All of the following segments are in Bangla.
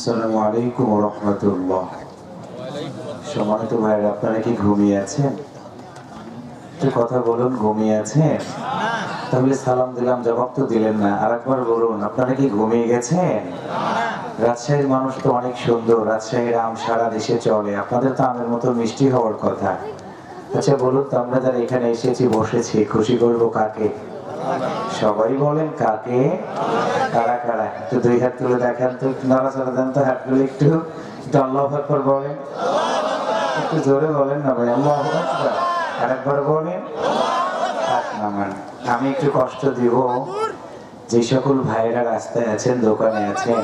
আসসালামু আলাইকুম ওয়া রাহমাতুল্লাহ। সম্মানিত ভাইরা, আপনারা কি ঘুমিয়ে আছেন? একটু কথা বলুন, ঘুমিয়ে আছেন? তাহলে সালাম দিলাম, জবাব তো দিলেন না। আরেকবার বলুন, আপনারা কি ঘুমিয়ে গেছেন? রাজশাহীর মানুষ তো অনেক সুন্দর, রাজশাহীর আম সারা দেশে চলে, আপনাদের তো আমের মতো মিষ্টি হওয়ার কথা। আচ্ছা বলুন তো, আমরা যারা এখানে এসেছি, বসেছি, খুশি করবো কাকে? সবাই বলেন কাকে? কারা কারা? একটু দুই হাত তুলে দেখান তো, একটু নড়াচড়া দেন তো হাতগুলো একটু। একটু আল্লাহু আকবার বলেন, একটু জোরে বলেন না ভাই, আল্লাহু আকবার। আরেকবার বলেন। হাত নামান। আমি একটু কষ্ট দিব যে সকল ভাইয়েরা রাস্তায় আছেন, দোকানে আছেন,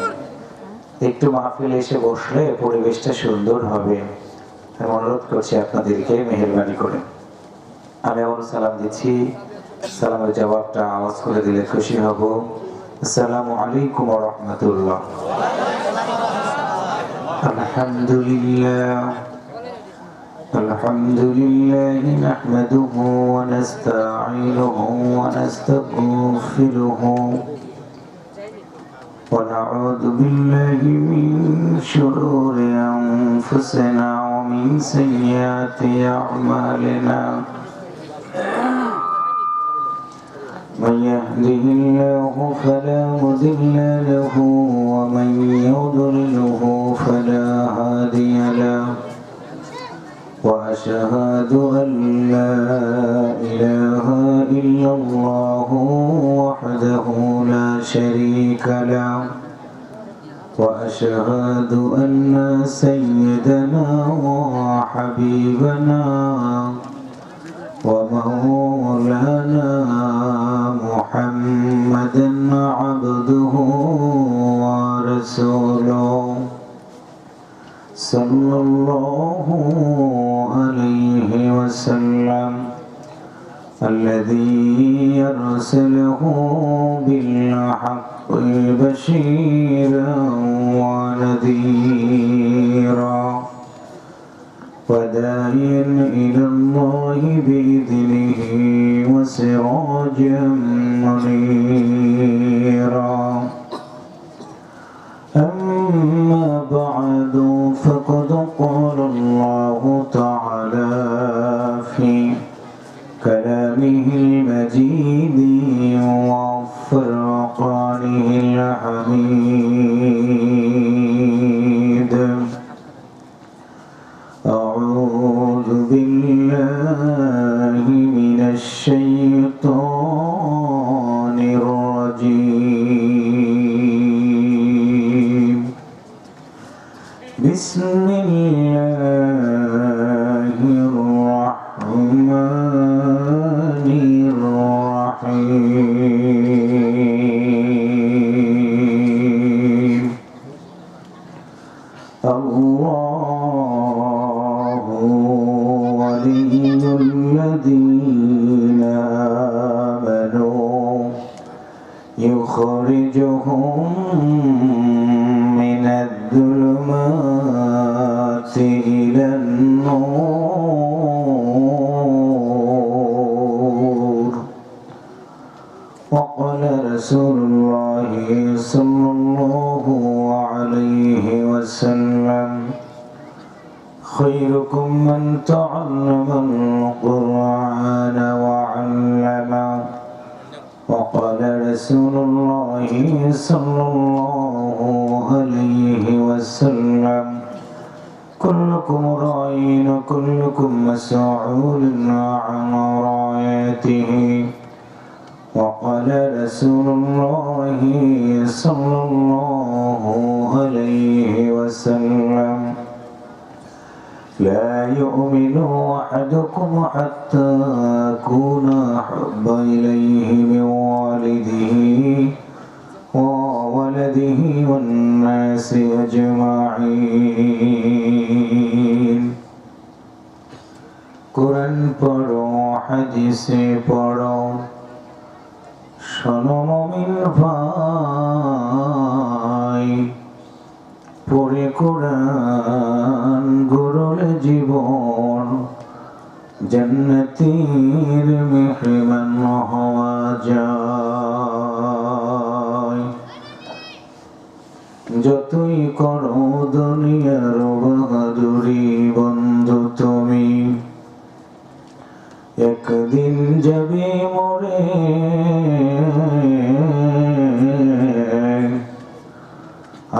একটু মাহফিলে এসে বসলে পরিবেশটা সুন্দর হবে। আমি অনুরোধ করছি আপনাদেরকে, মেহেরবানি করে। আমি আবার সালাম দিচ্ছি, সালামের জবাবটা আওয়াজ করে দিলে খুশি হব। আসসালামু আলাইকুম ওয়া রাহমাতুল্লাহ। আলহামদুলিল্লাহ আলহামদুলিল্লাহি নাহমাদুহু ওয়া নাস্তাঈনুহু ওয়া নাস্তাগফিরুহু ওয়া নাউযু বিল্লাহি মিন শুরুরি আনফুসিনা ওয়া মিন সাইয়্যাতি আ'মালিনা। من يهده الله فلا مضل له ومن يضلله فلا هادي له وأشهد أن لا إله إلا الله وحده لا شريك له وأشهد أن سيدنا وحبيبنا ومولانا محمدا عبده ورسوله صلى الله عليه وسلم الذي أرسله بالحق بشيرا ونذيرا وداعيا إلى الله بإذنه وسراجا منيرا. أما بعد، فقد قال الله تعالى في كلامه المجيد وفرقانه الحميد: أعوذ بالله من الشيطان الرجيم. بسم الله الرحمن الرحيم. الله ولي الذين آمنوا يخرجهم من الظلمات إلى النور. وقال رسول الله صلى الله عليه وسلم: خيركم من تعلم القرآن وعلمه. وقال رسول الله صلى الله عليه وسلم: كلكم راع وكلكم مسؤول عن رعيته. وقال رسول الله صلى الله عليه وسلم: لا يؤمن أحدكم حتى أكون أحب إليه من والده وولده والناس أجمعين. কুরআন পড়ো, হাদিসে পড়ো, শোনো মুমিন ভাই, পড়ে কুরআন গড়লে জীবন জান্নাতের মেহমান হওয়া যায়। যতই করো দুনিয়ার বাহাদুরি বন্ধু তুমি একদিন যাবে মরে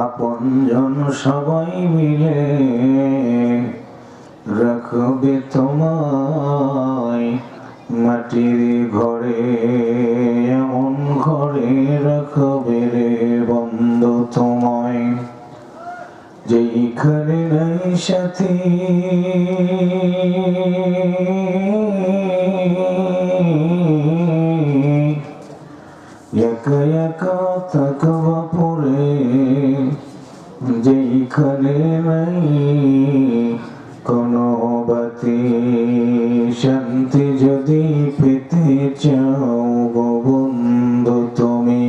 আপনজন সবাই মিলে রাখবে তোমায় মাটির ঘরে, এমন ঘরে রাখবে রে বন্ধু তোমায় যেইখানে নাই সাথী, একা একা থাকবা পড়ে, যেইখানে নাই কোনো বাতি, শান্তি যদি পেতে চাও গো বন্ধু তুমি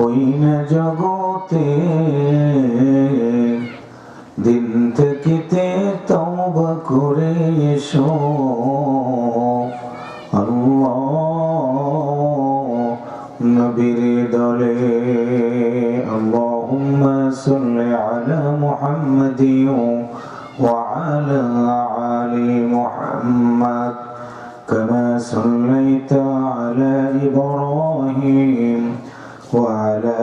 ওই না জগতে দিন থাকিতে তওবা করে এসো। আল্লাহ নবীর দলে আল্লাহুম্মা সাল্লি আলা মুহাম্মাদিন ওয়া আলা আলি মুহাম্মাদ কামা সাল্লাইতা আলা ইব্রাহিম ওয়া আলা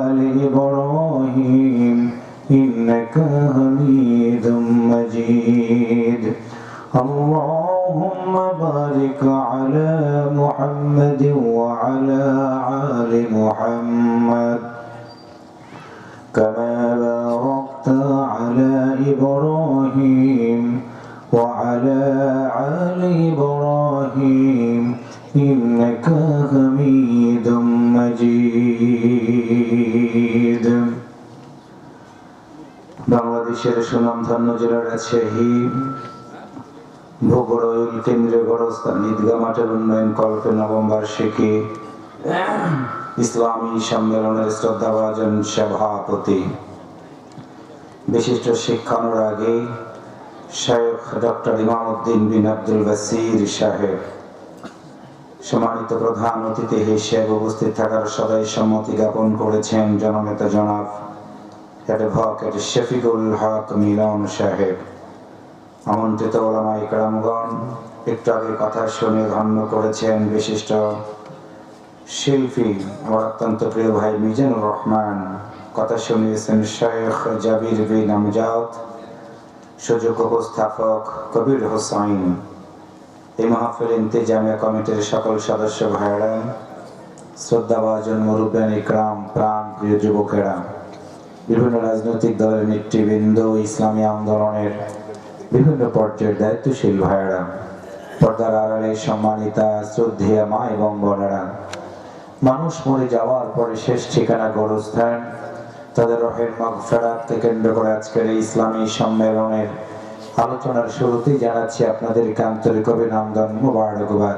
আলি ইব্রাহিম ইন্নাকা হামিদুম মাজিদ। اللهم بارك على محمد وعلى آل محمد كما باركت على إبراهيم وعلى آل إبراهيم إنك حميد مجيد। বাংলাদেশের সুনামধন্য জেলা রাজশাহী ভূগোল কেন্দ্রীয় গোরস্থান ঈদগাহ মাঠের উন্নয়ন কল্পে নবম বার্ষিকী ইসলামী সম্মেলনের শ্রদ্ধাভাজন সভাপতি বিশিষ্ট শিক্ষানুরাগী শায়খ ডক্টর ইমামউদ্দিন বিন আব্দুল বাসির সাহেব, সম্মানিত প্রধান অতিথি হিসেবে উপস্থিত থাকার সদাই সম্মতি জ্ঞাপন করেছেন জননেতা জনাব অ্যাডভোকেট শফিকুল হক মিলন সাহেব, আমন্ত্রিত ওলামা ইকরামগণ, একটু আগে কথা শুনে ধন্য করেছেন বিশিষ্ট শিল্পী আমার অত্যন্ত প্রিয় ভাই মিজানুর রহমান, কথা শুনিয়েছেন শেখ জাবির বিন আমজাদ, সুযোগ্য উপস্থাপক কবির হোসাইন, এই মাহফিল ইন্তেজামিয়া কমিটির সকল সদস্য ভাইরা, শ্রদ্ধাভাজন মুরব্বিয়ান ইকরাম, প্রাণ প্রিয় যুবকেরা, বিভিন্ন রাজনৈতিক দলের নেতৃবৃন্দ, ইসলামী আন্দোলনের বিভিন্ন পর্যায়ের দায়িত্বশীল ভাইয়েরা, পর্দার আড়ালে সম্মানিতা শ্রদ্ধেয়া মা এবং বোনেরা, মানুষ মরে যাওয়ার পরে শেষ ঠিকানা গোরস্থান, তাদের রহের মাগফিরাতকে কেন্দ্র করে আজকের এই ইসলামী সম্মেলনের আলোচনার শুরুতেই জানাচ্ছি আপনাদেরকে আন্তরিক অভিনন্দন, মোবারকবাদ।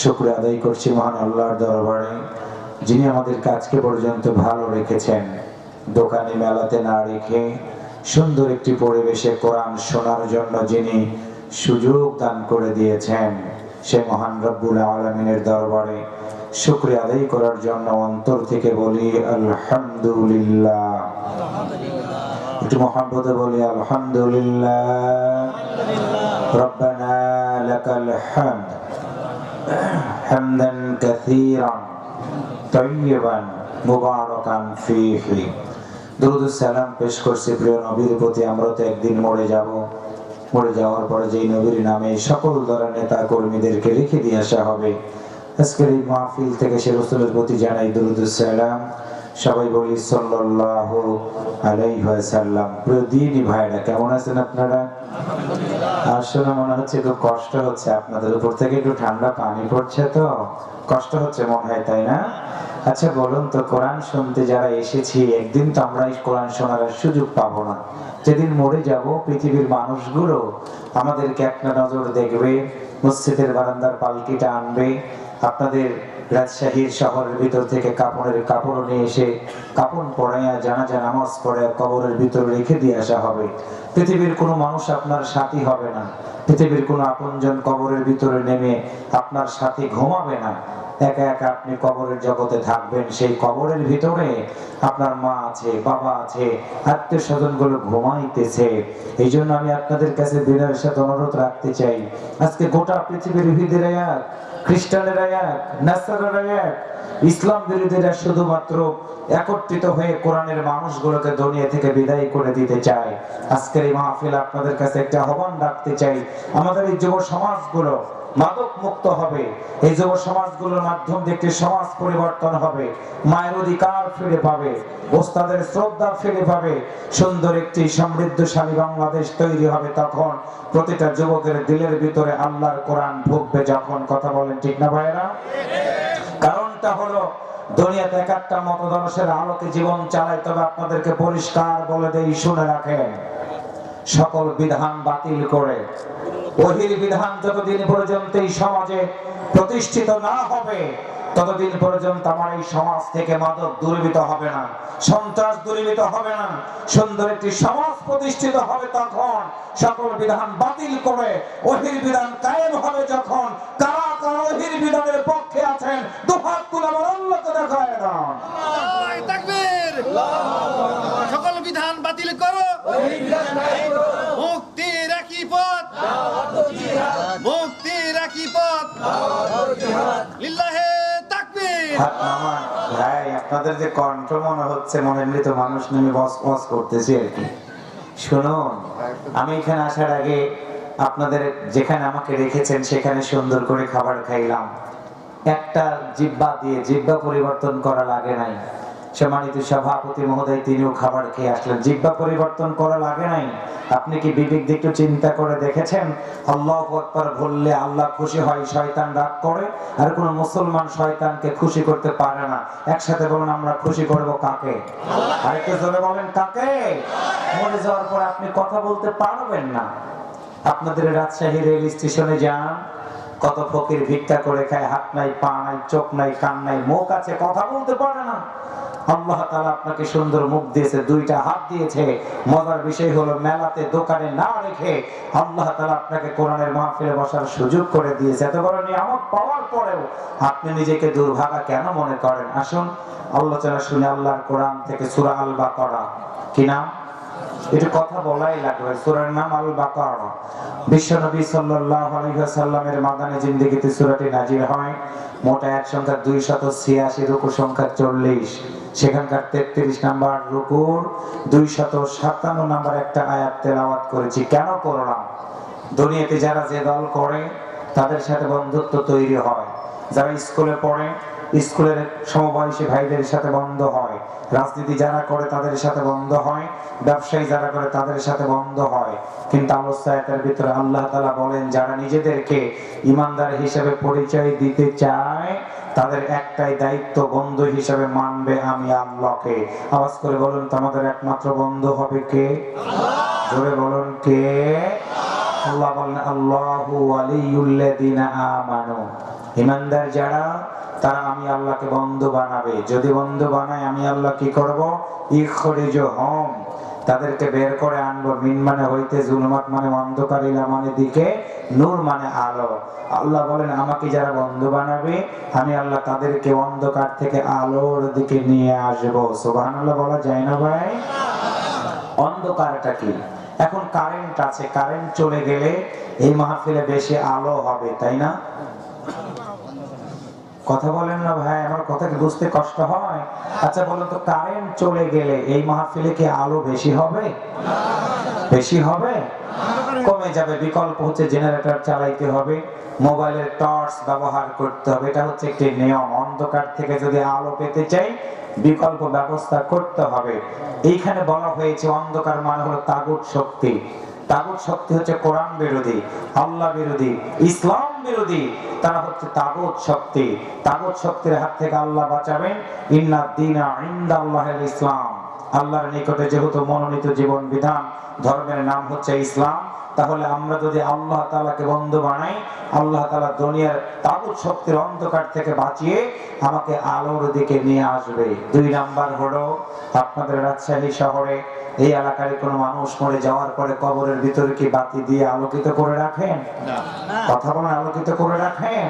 শুকরিয়া আদায় করছি মহান আল্লাহর দরবারে, যিনি আমাদেরকে আজকে পর্যন্ত ভালো রেখেছেন, দোকানে মেলাতে না রেখে সুন্দর একটি পরিবেশে কোরআন শোনার জন্য যিনি সুযোগ দান করে দিয়েছেন, সে মহান রব্বুল আলামিনের দরবারে শুকরিয়া আদায় করার জন্য অন্তর থেকে বলি আলহামদুলিল্লাহ। একটু মহব্বতে বলি আলহামদুলিল্লাহ। রব্বানা লাকাল হামদ হামদান কাসীরান তাইয়িবান মুবারাকান ফীহি। দুরূদ ও সালাম পেশ করছি প্রিয় নবীর প্রতি। আমরা তো একদিন মরে যাব, মরে যাওয়ার পরে যেই নবীর নামে সকল দলের নেতা কর্মীদেরকে রেখে দিয়ে আসা হবে, আজকের এই মাহফিল থেকে সে রাসূলের প্রতি জানাই দুরূদ ও সালাম। সবাই বলি সাল্লাল্লাহু আলাইহি ওয়াসাল্লাম। প্রিয় দিনী ভাইরা, কেমন আছেন আপনারা? আসলে মনে হচ্ছে একটু কষ্ট হচ্ছে, আপনাদের উপর থেকে একটু ঠান্ডা পানি পড়ছে তো কষ্ট হচ্ছে মনে হয়, তাই না? আচ্ছা বলুন তো, কোরআন শুনতে যারা এসেছি, একদিন তো আমরা এই কোরআন শোনার সুযোগ পাবো না। যেদিন মরে যাব, পৃথিবীর মানুষগুলো আমাদেরকে একটা নজর দেখবে, মসজিদের বারান্দার পালকিটা আনবে, আপনাদের রাজশাহীর শহরের ভিতর থেকে কাপড়ের কাপড় নিয়ে এসে কাপড় পরাইয়া জানাজা নামাজ পড়ে কবরের ভিতর রেখে দিয়ে আসা হবে। পৃথিবীর কোনো মানুষ আপনার সাথী হবে না, পৃথিবীর কোনো আপনজন কবরের ভিতরে নেমে আপনার সাথে ঘুমাবে না। একা একা আপনি কবরের জগতে থাকবেন। সেই কবরের ভিতরে আপনার মা আছে, বাবা আছে, আত্মীয় স্বজন গুলো ঘুমাইতেছে। এই জন্য আমি আপনাদের কাছে বিনয়ের সাথে অনুরোধ রাখতে চাই, আজকে গোটা পৃথিবীর ইহুদিরা এক, খ্রিস্টানেরা এক, নাসারারা এক, ইসলাম বিরোধীরা শুধুমাত্র একত্রিত হয়ে কোরআনের মানুষগুলোকে দুনিয়া থেকে বিদায় করে দিতে চায়। আজকের এই মাহফিল আপনাদের কাছে একটা আহ্বান রাখতে চাই, আমাদের এই যুব সমাজগুলো মাদক মুক্ত হবে। এই যুব সমাজগুলোর মাধ্যম দিয়ে একটি সমাজ পরিবর্তন হবে, মায়ের অধিকার ফিরে পাবে, ওস্তাদের শ্রদ্ধা ফিরে পাবে, সুন্দর একটি সমৃদ্ধশালী বাংলাদেশ তৈরি হবে। তখন প্রতিটা যুবকের দিলের ভিতরে আল্লাহর কোরআন ঢুকবে যখন। কথা বলেন ঠিক না ভাইরা? কারণটা হলো দুনিয়াতে এক একটা মতদর্শের আলোকে জীবন চালায়। তবে আপনাদেরকে পরিষ্কার বলে দেই, শুনে রাখেন, সকল বিধান বাতিল করে ওহির বিধান যতদিন পর্যন্ত এই সমাজে প্রতিষ্ঠিত না হবে, ততদিন পর্যন্ত আমার এই সমাজ থেকে মাদক দূরীভূত হবে না, সন্ত্রাস দূরীভূত হবে না। সুন্দর একটি সমাজ প্রতিষ্ঠিত হবে তখন, সকল বিধান বাতিল করে ওহির বিধান কায়েম হবে যখন। কারা কারা ওহির বিধানের পক্ষে আছেন দুহাত তুলে আমার আল্লাহকে দেখায় দাও। আল্লাহু তাকবীর। সকল বিধান বাতিল করো, মুক্তির একই পথ, মুক্তির একই পথ, লিল্লাহে তাকবীর। হাত নামান। ভাই, আপনাদের যে কণ্ঠ মনে হচ্ছে মনে মৃত মানুষ নেমে বস করতেছি আর কি। শুনুন, আমি এখানে আসার আগে আপনাদের যেখানে আমাকে রেখেছেন সেখানে সুন্দর করে খাবার খাইলাম। একটা জিহ্বা দিয়ে জিহ্বা পরিবর্তন করা লাগে নাই। সম্মানিত সভাপতি মহোদয় তিনিও খাবার খেয়ে আসলেন, জিহ্বা পরিবর্তন করা লাগে নাই। আপনি কি বিবেক দিয়ে একটু চিন্তা করে দেখেছেন? আল্লাহু আকবার বললে আল্লাহ খুশি হয়, শয়তান রাগ করে। আর কোন মুসলমান শয়তানকে খুশি করতে পারে না। একসাথে বলুন, আমরা খুশি করব কাকে? আর একটু জোরে বলেন, কাকে? মরে যাওয়ার পর আপনি কথা বলতে পারবেন না। আপনাদের রাজশাহী রেল স্টেশনে যান, কত ফকির ভিক্ষা করে খায়, হাত নাই, পা নাই, চোখ নাই, কান নাই, মুখ আছে, কথা বলতে পারে না। আল্লাহ তাআলা আপনাকে সুন্দর মুখ দিয়েছে, দুইটা হাত দিয়েছে। মজার বিষয় হলো মেলাতে দোকানে না রেখে আল্লাহ তাআলা আপনাকে কোরআনের মাহফিলে বসার সুযোগ করে দিয়েছে। এত বড় নিয়ামত পাওয়ার পরেও আপনি নিজেকে দুর্ভাগা কেন মনে করেন? আসুন আলোচনা শুনে আল্লাহর কোরআন থেকে সূরা আল বাকারা। কি নাম? এটা কথা বলাই লাগবে। সূরার নাম আল বাকারা। বিশ্বনবী সাল্লাল্লাহু আলাইহি ওয়াসাল্লামের মাদানী জিন্দেগিতে সূরাটি নাযিল হয়। মোট আয়াত সংখ্যা 286, রুকু সংখ্যা 40। সেখানকার 33 নাম্বার রুকুর 257 নাম্বার একটা আয়াত তেলাওয়াত করেছি। কেন করলাম? দুনিয়াতে যারা যে দল করে তাদের সাথে বন্ধুত্ব তৈরি হয়। যারা স্কুলে পড়ে স্কুলের সমবয়সী ভাইদের সাথে বন্ধ হয়, রাজনীতি যারা করে তাদের সাথে বন্ধ হয়, ব্যবসায়ী যারা করে তাদের সাথে বন্ধ হয়। কিন্তু আলোচনার ভিতরে আল্লাহ তাআলা বলেন, যারা নিজেদেরকে ঈমানদার হিসেবে পরিচয় দিতে চায় তাদের একটাই দায়িত্ব, বন্ধু হিসেবে মানবে আমি আল্লাহকে। আওয়াজ করে বলুন, তোমাদের একমাত্র বন্ধু হবে কে? জোরে বলুন, কে? আল্লাহ বলেন, আল্লাহু ওয়ালিয়ুল্লাযিনা আমানু। ঈমানদার যারা, তারা আমি আল্লাহকে বন্ধু বানাবে। যদি বন্ধু বানায় আমি আল্লাহ কি করব? ইখরিজুহুম, তাদেরকে বের করে আনবো। মিন মানে হইতে, জুলমাত মানে অন্ধকার, ইলা মানে দিকে, নূর মানে আলো। আল্লাহ বলেন, আমাকে যারা বন্ধু বানাবে আমি আল্লাহ তাদেরকে অন্ধকার থেকে আলোর দিকে নিয়ে আসব। সুবহানাল্লাহ বলা যায় না ভাই? অন্ধকারটা কি? এখন কারেন্ট আছে, কারেন্ট চলে গেলে এই মাহফিলে বেশি আলো হবে, তাই না? কথা বলেন না ভাই, আমার কথা কি বুঝতে কষ্ট হয়? আচ্ছা বলুন তো, কারেন্ট চলে গেলে এই মাহফিলে কি আলো বেশি হবে? বেশি হবে? কমে যাবে। বিকল্প হচ্ছে জেনারেটর চালাইতে হবে, মোবাইলের টর্চ ব্যবহার করতে হবে। এটা হচ্ছে একটি নিয়ম। অন্ধকার থেকে যদি আলো পেতে চাই বিকল্প ব্যবস্থা করতে হবে। এইখানে বলা হয়েছে অন্ধকার মানে হলো তাগুত শক্তি। তাগুত শক্তি হচ্ছে কোরআন বিরোধী, আল্লাহ বিরোধী, ইসলাম বিরোধী। তারা হচ্ছে তাগুত শক্তি। তাগুত শক্তির হাত থেকে আল্লাহ বাঁচাবেন। ইন্নাদ দীনা ইনদাল্লাহিল ইসলাম। আল্লাহর নিকটে যেহেতু মনোনীত জীবন বিধান, ধর্মের নাম হচ্ছে ইসলাম। তাহলে আমরা যদি আল্লাহ তাআলাকে বন্ধু বানাই, আল্লাহ তাআলা দুনিয়ার তাগুত শক্তির অন্ধকার থেকে বাঁচিয়ে আমাকে আলোর দিকে নিয়ে আসবে। 2 নাম্বার হলো, আপনাদের রাজশাহী শহরে এই এলাকায় কোনো মানুষ মরে যাওয়ার পরে কবরের ভিতরে কি বাতি দিয়ে আলোকিত করে রাখেন? কথা বলেন, আলোকিত করে রাখেন?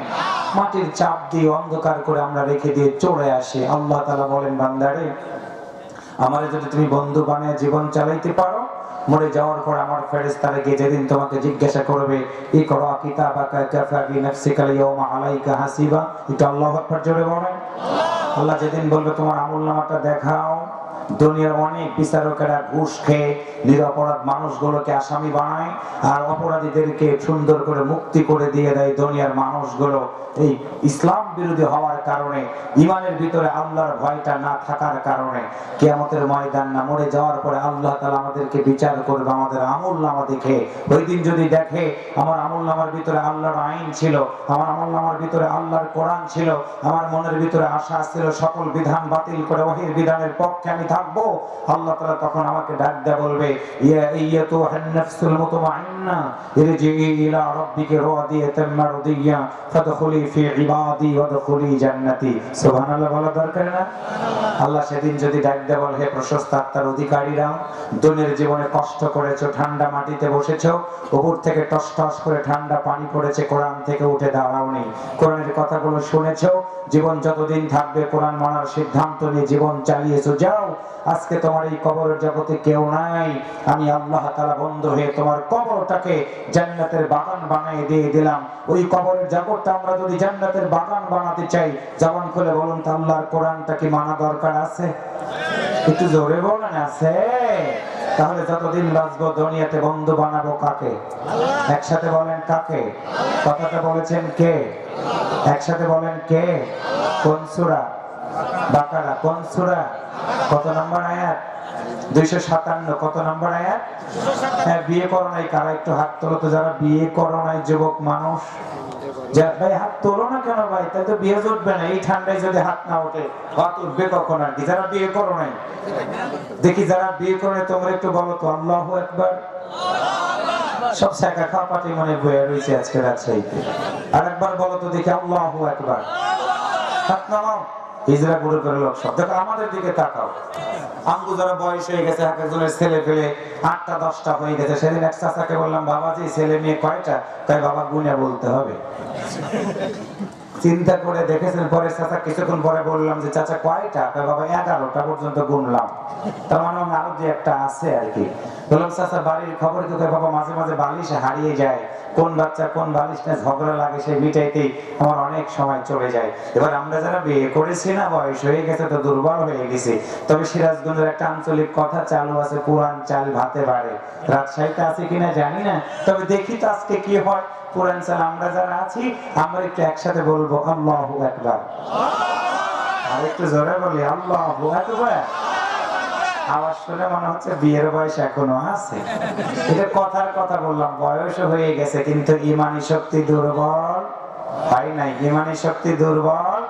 মাটির চাপ দিয়ে অন্ধকার করে আমরা রেখে দিয়ে চলে আসি। আল্লাহ তাআলা বলেন, বান্দারে আমারে যদি তুমি বন্ধু বানিয়ে জীবন চালাইতে পারো, মরে যাওয়ার পর আমার ফেরেশতারা গিয়ে যেদিন তোমাকে জিজ্ঞাসা করবে ইকরা কিতাবাকা কাফা বিনাফসিকা ইয়াউমা আলাইকা হাসিবা, এটা আল্লাহু আকবার জোরে বলেন। আল্লাহ যেদিন বলবে তোমার আমলনামাটা দেখাও, দুনিয়ার অনেক বিচারকেরা ঘুষ খেয়ে নিরপরাধ মানুষগুলোকে আসামি বানায় আর অপরাধীদেরকে সুন্দর করে মুক্তি করে দিয়ে দেয়। দুনিয়ার মানুষগুলো এই ইসলাম বিরোধী হওয়ার কারণে, ইমানের ভিতরে আল্লাহর ভয়টা না থাকার কারণে, কিয়ামতের ময়দান না মরে যাওয়ার পরে আল্লাহ তাআলা আমাদেরকে বিচার করবে আমাদের আমলনামা দেখে। ওই দিন যদি দেখে আমার আমলনামার ভিতরে আল্লাহর আইন ছিল, আমার আমলনামার ভিতরে আল্লাহর কোরআন ছিল, আমার মনের ভিতরে আশা ছিল সকল বিধান বাতিল করে ওহির বিধানের পক্ষে আমি থাকবো, আল্লাহ তাআলা তখন আমাকে ডাক দিয়ে বলবে, ইয়া আইয়াতুহান নাফসুল মুতমাইন্না ইরজিই ইলা রাব্বিকি রাদিয়াতাম মারদিয়া ফাদখুলি ফি ইবাদি ওয়াদখুলি জান্নাতি। সুবহানাল্লাহ বলা দরকার না? আল্লাহ সেদিন যদি ডাক দিয়ে বলে, হে প্রশস্ত আত্মার অধিকারীরা, দুনিয়ার জীবনে কষ্ট করেছো, ঠান্ডা মাটিতে বসেছো, উপর থেকে টস টস করে ঠান্ডা পানি পড়েছে, কোরআন থেকে উঠে দাঁড়াওনি, কোরআনের কথাগুলো শুনেছো, জীবন যতদিন থাকবে কোরআন মানার সিদ্ধান্ত নিয়ে জীবন চালিয়েছো, যাও আজকে তোমার এই কবরের জগতে কেউ নাই, আমি আল্লাহ তাআলা বন্ধ হয়ে তোমার কবরটাকে জান্নাতের বাগান বানিয়ে দিয়ে দিলাম। ওই কবরের জগৎটা আমরা যদি জান্নাতের বাগান বানাতে চাই, জবান খুলে বলুন তো আল্লাহর কোরআনটা কি মানা দরকার আছে? একটু জোরে বলেন, আছে? তাহলে যতদিন বাঁচবো দুনিয়াতে বন্ধু বানাবো কাকে? একসাথে বলেন কাকে? কথাটা বলেছেন কে? একসাথে বলেন কে? কোন সূরা? বাকারা। কোন সূরা? কত নম্বর আয়াত? 257। কত নম্বর আয়াত? হ্যাঁ, বিয়ে করো নাই কারা একটু হাত তোলো তো, যারা বিয়ে করো নাই যুবক মানুষ। ভাই হাত তোলো না কেন ভাই? তাই তো বিয়ে জুটবে না। এই ঠান্ডায় যদি হাত না ওঠে, হাত উঠবে কখন আর কি? যারা বিয়ে করো নাই দেখি, যারা বিয়ে করো নাই তোমরা একটু বলো তো আল্লাহু আকবার। সব শেখা খাওয়া পাটি মনে বয়ে রয়েছে আজকে রাজশাহীতে। আর একবার বলো তো দেখি আল্লাহু আকবার। হাত নামাও। হিজরা গ্রুপের লোক সব দেখো, আমাদের দিকে তাকাও। আমগো যারা বয়স হয়ে গেছে, এক একজনের ছেলে পেলে 8টা 10টা হয়ে গেছে। সেদিন এক চাচাকে বললাম, বাবাজি ছেলে মেয়ে কয়টা? তাই বাবা গুনে বলতে হবে। চিন্তা করে দেখেছেন। পরে চাচা কিছুক্ষণ পরে বললাম যে চাচা কয়টা? তাই বাবা 11টা পর্যন্ত গুনলাম। তার মানে আরো যে একটা আছে আর কি। বললাম চাচা বাড়ির খবর কি? বাবা মাঝে মাঝে বালিশ হারিয়ে যায়, কোন বাচ্চা কোন বালিশ নিয়ে ঝগড়া লাগে, সেই মিটাইতেই আমার অনেক সময় চলে যায়। এবার আমরা যারা বিয়ে করেছি না, বয়স হয়ে গেছে তো দুর্বল হয়ে গেছি। তবে সিরাজগঞ্জের একটা আঞ্চলিক কথা চালু আছে, পুরান চাল ভাতে বাড়ে। রাজশাহীতে আছে কিনা জানি না, তবে দেখি তো আজকে কি হয়। পুরান চাল আমরা যারা আছি আমরা একটু একসাথে বলবো আল্লাহু আকবার। আর একটু জোরে বলি আল্লাহু আকবার। আওয়াজ শুনে মনে হচ্ছে বিয়ের বয়স এখনো আছে। এটা কথার কথা বললাম, বয়স হয়ে গেছে কিন্তু ইমানি শক্তি দুর্বল হয় নাই। ইমানি শক্তি দুর্বল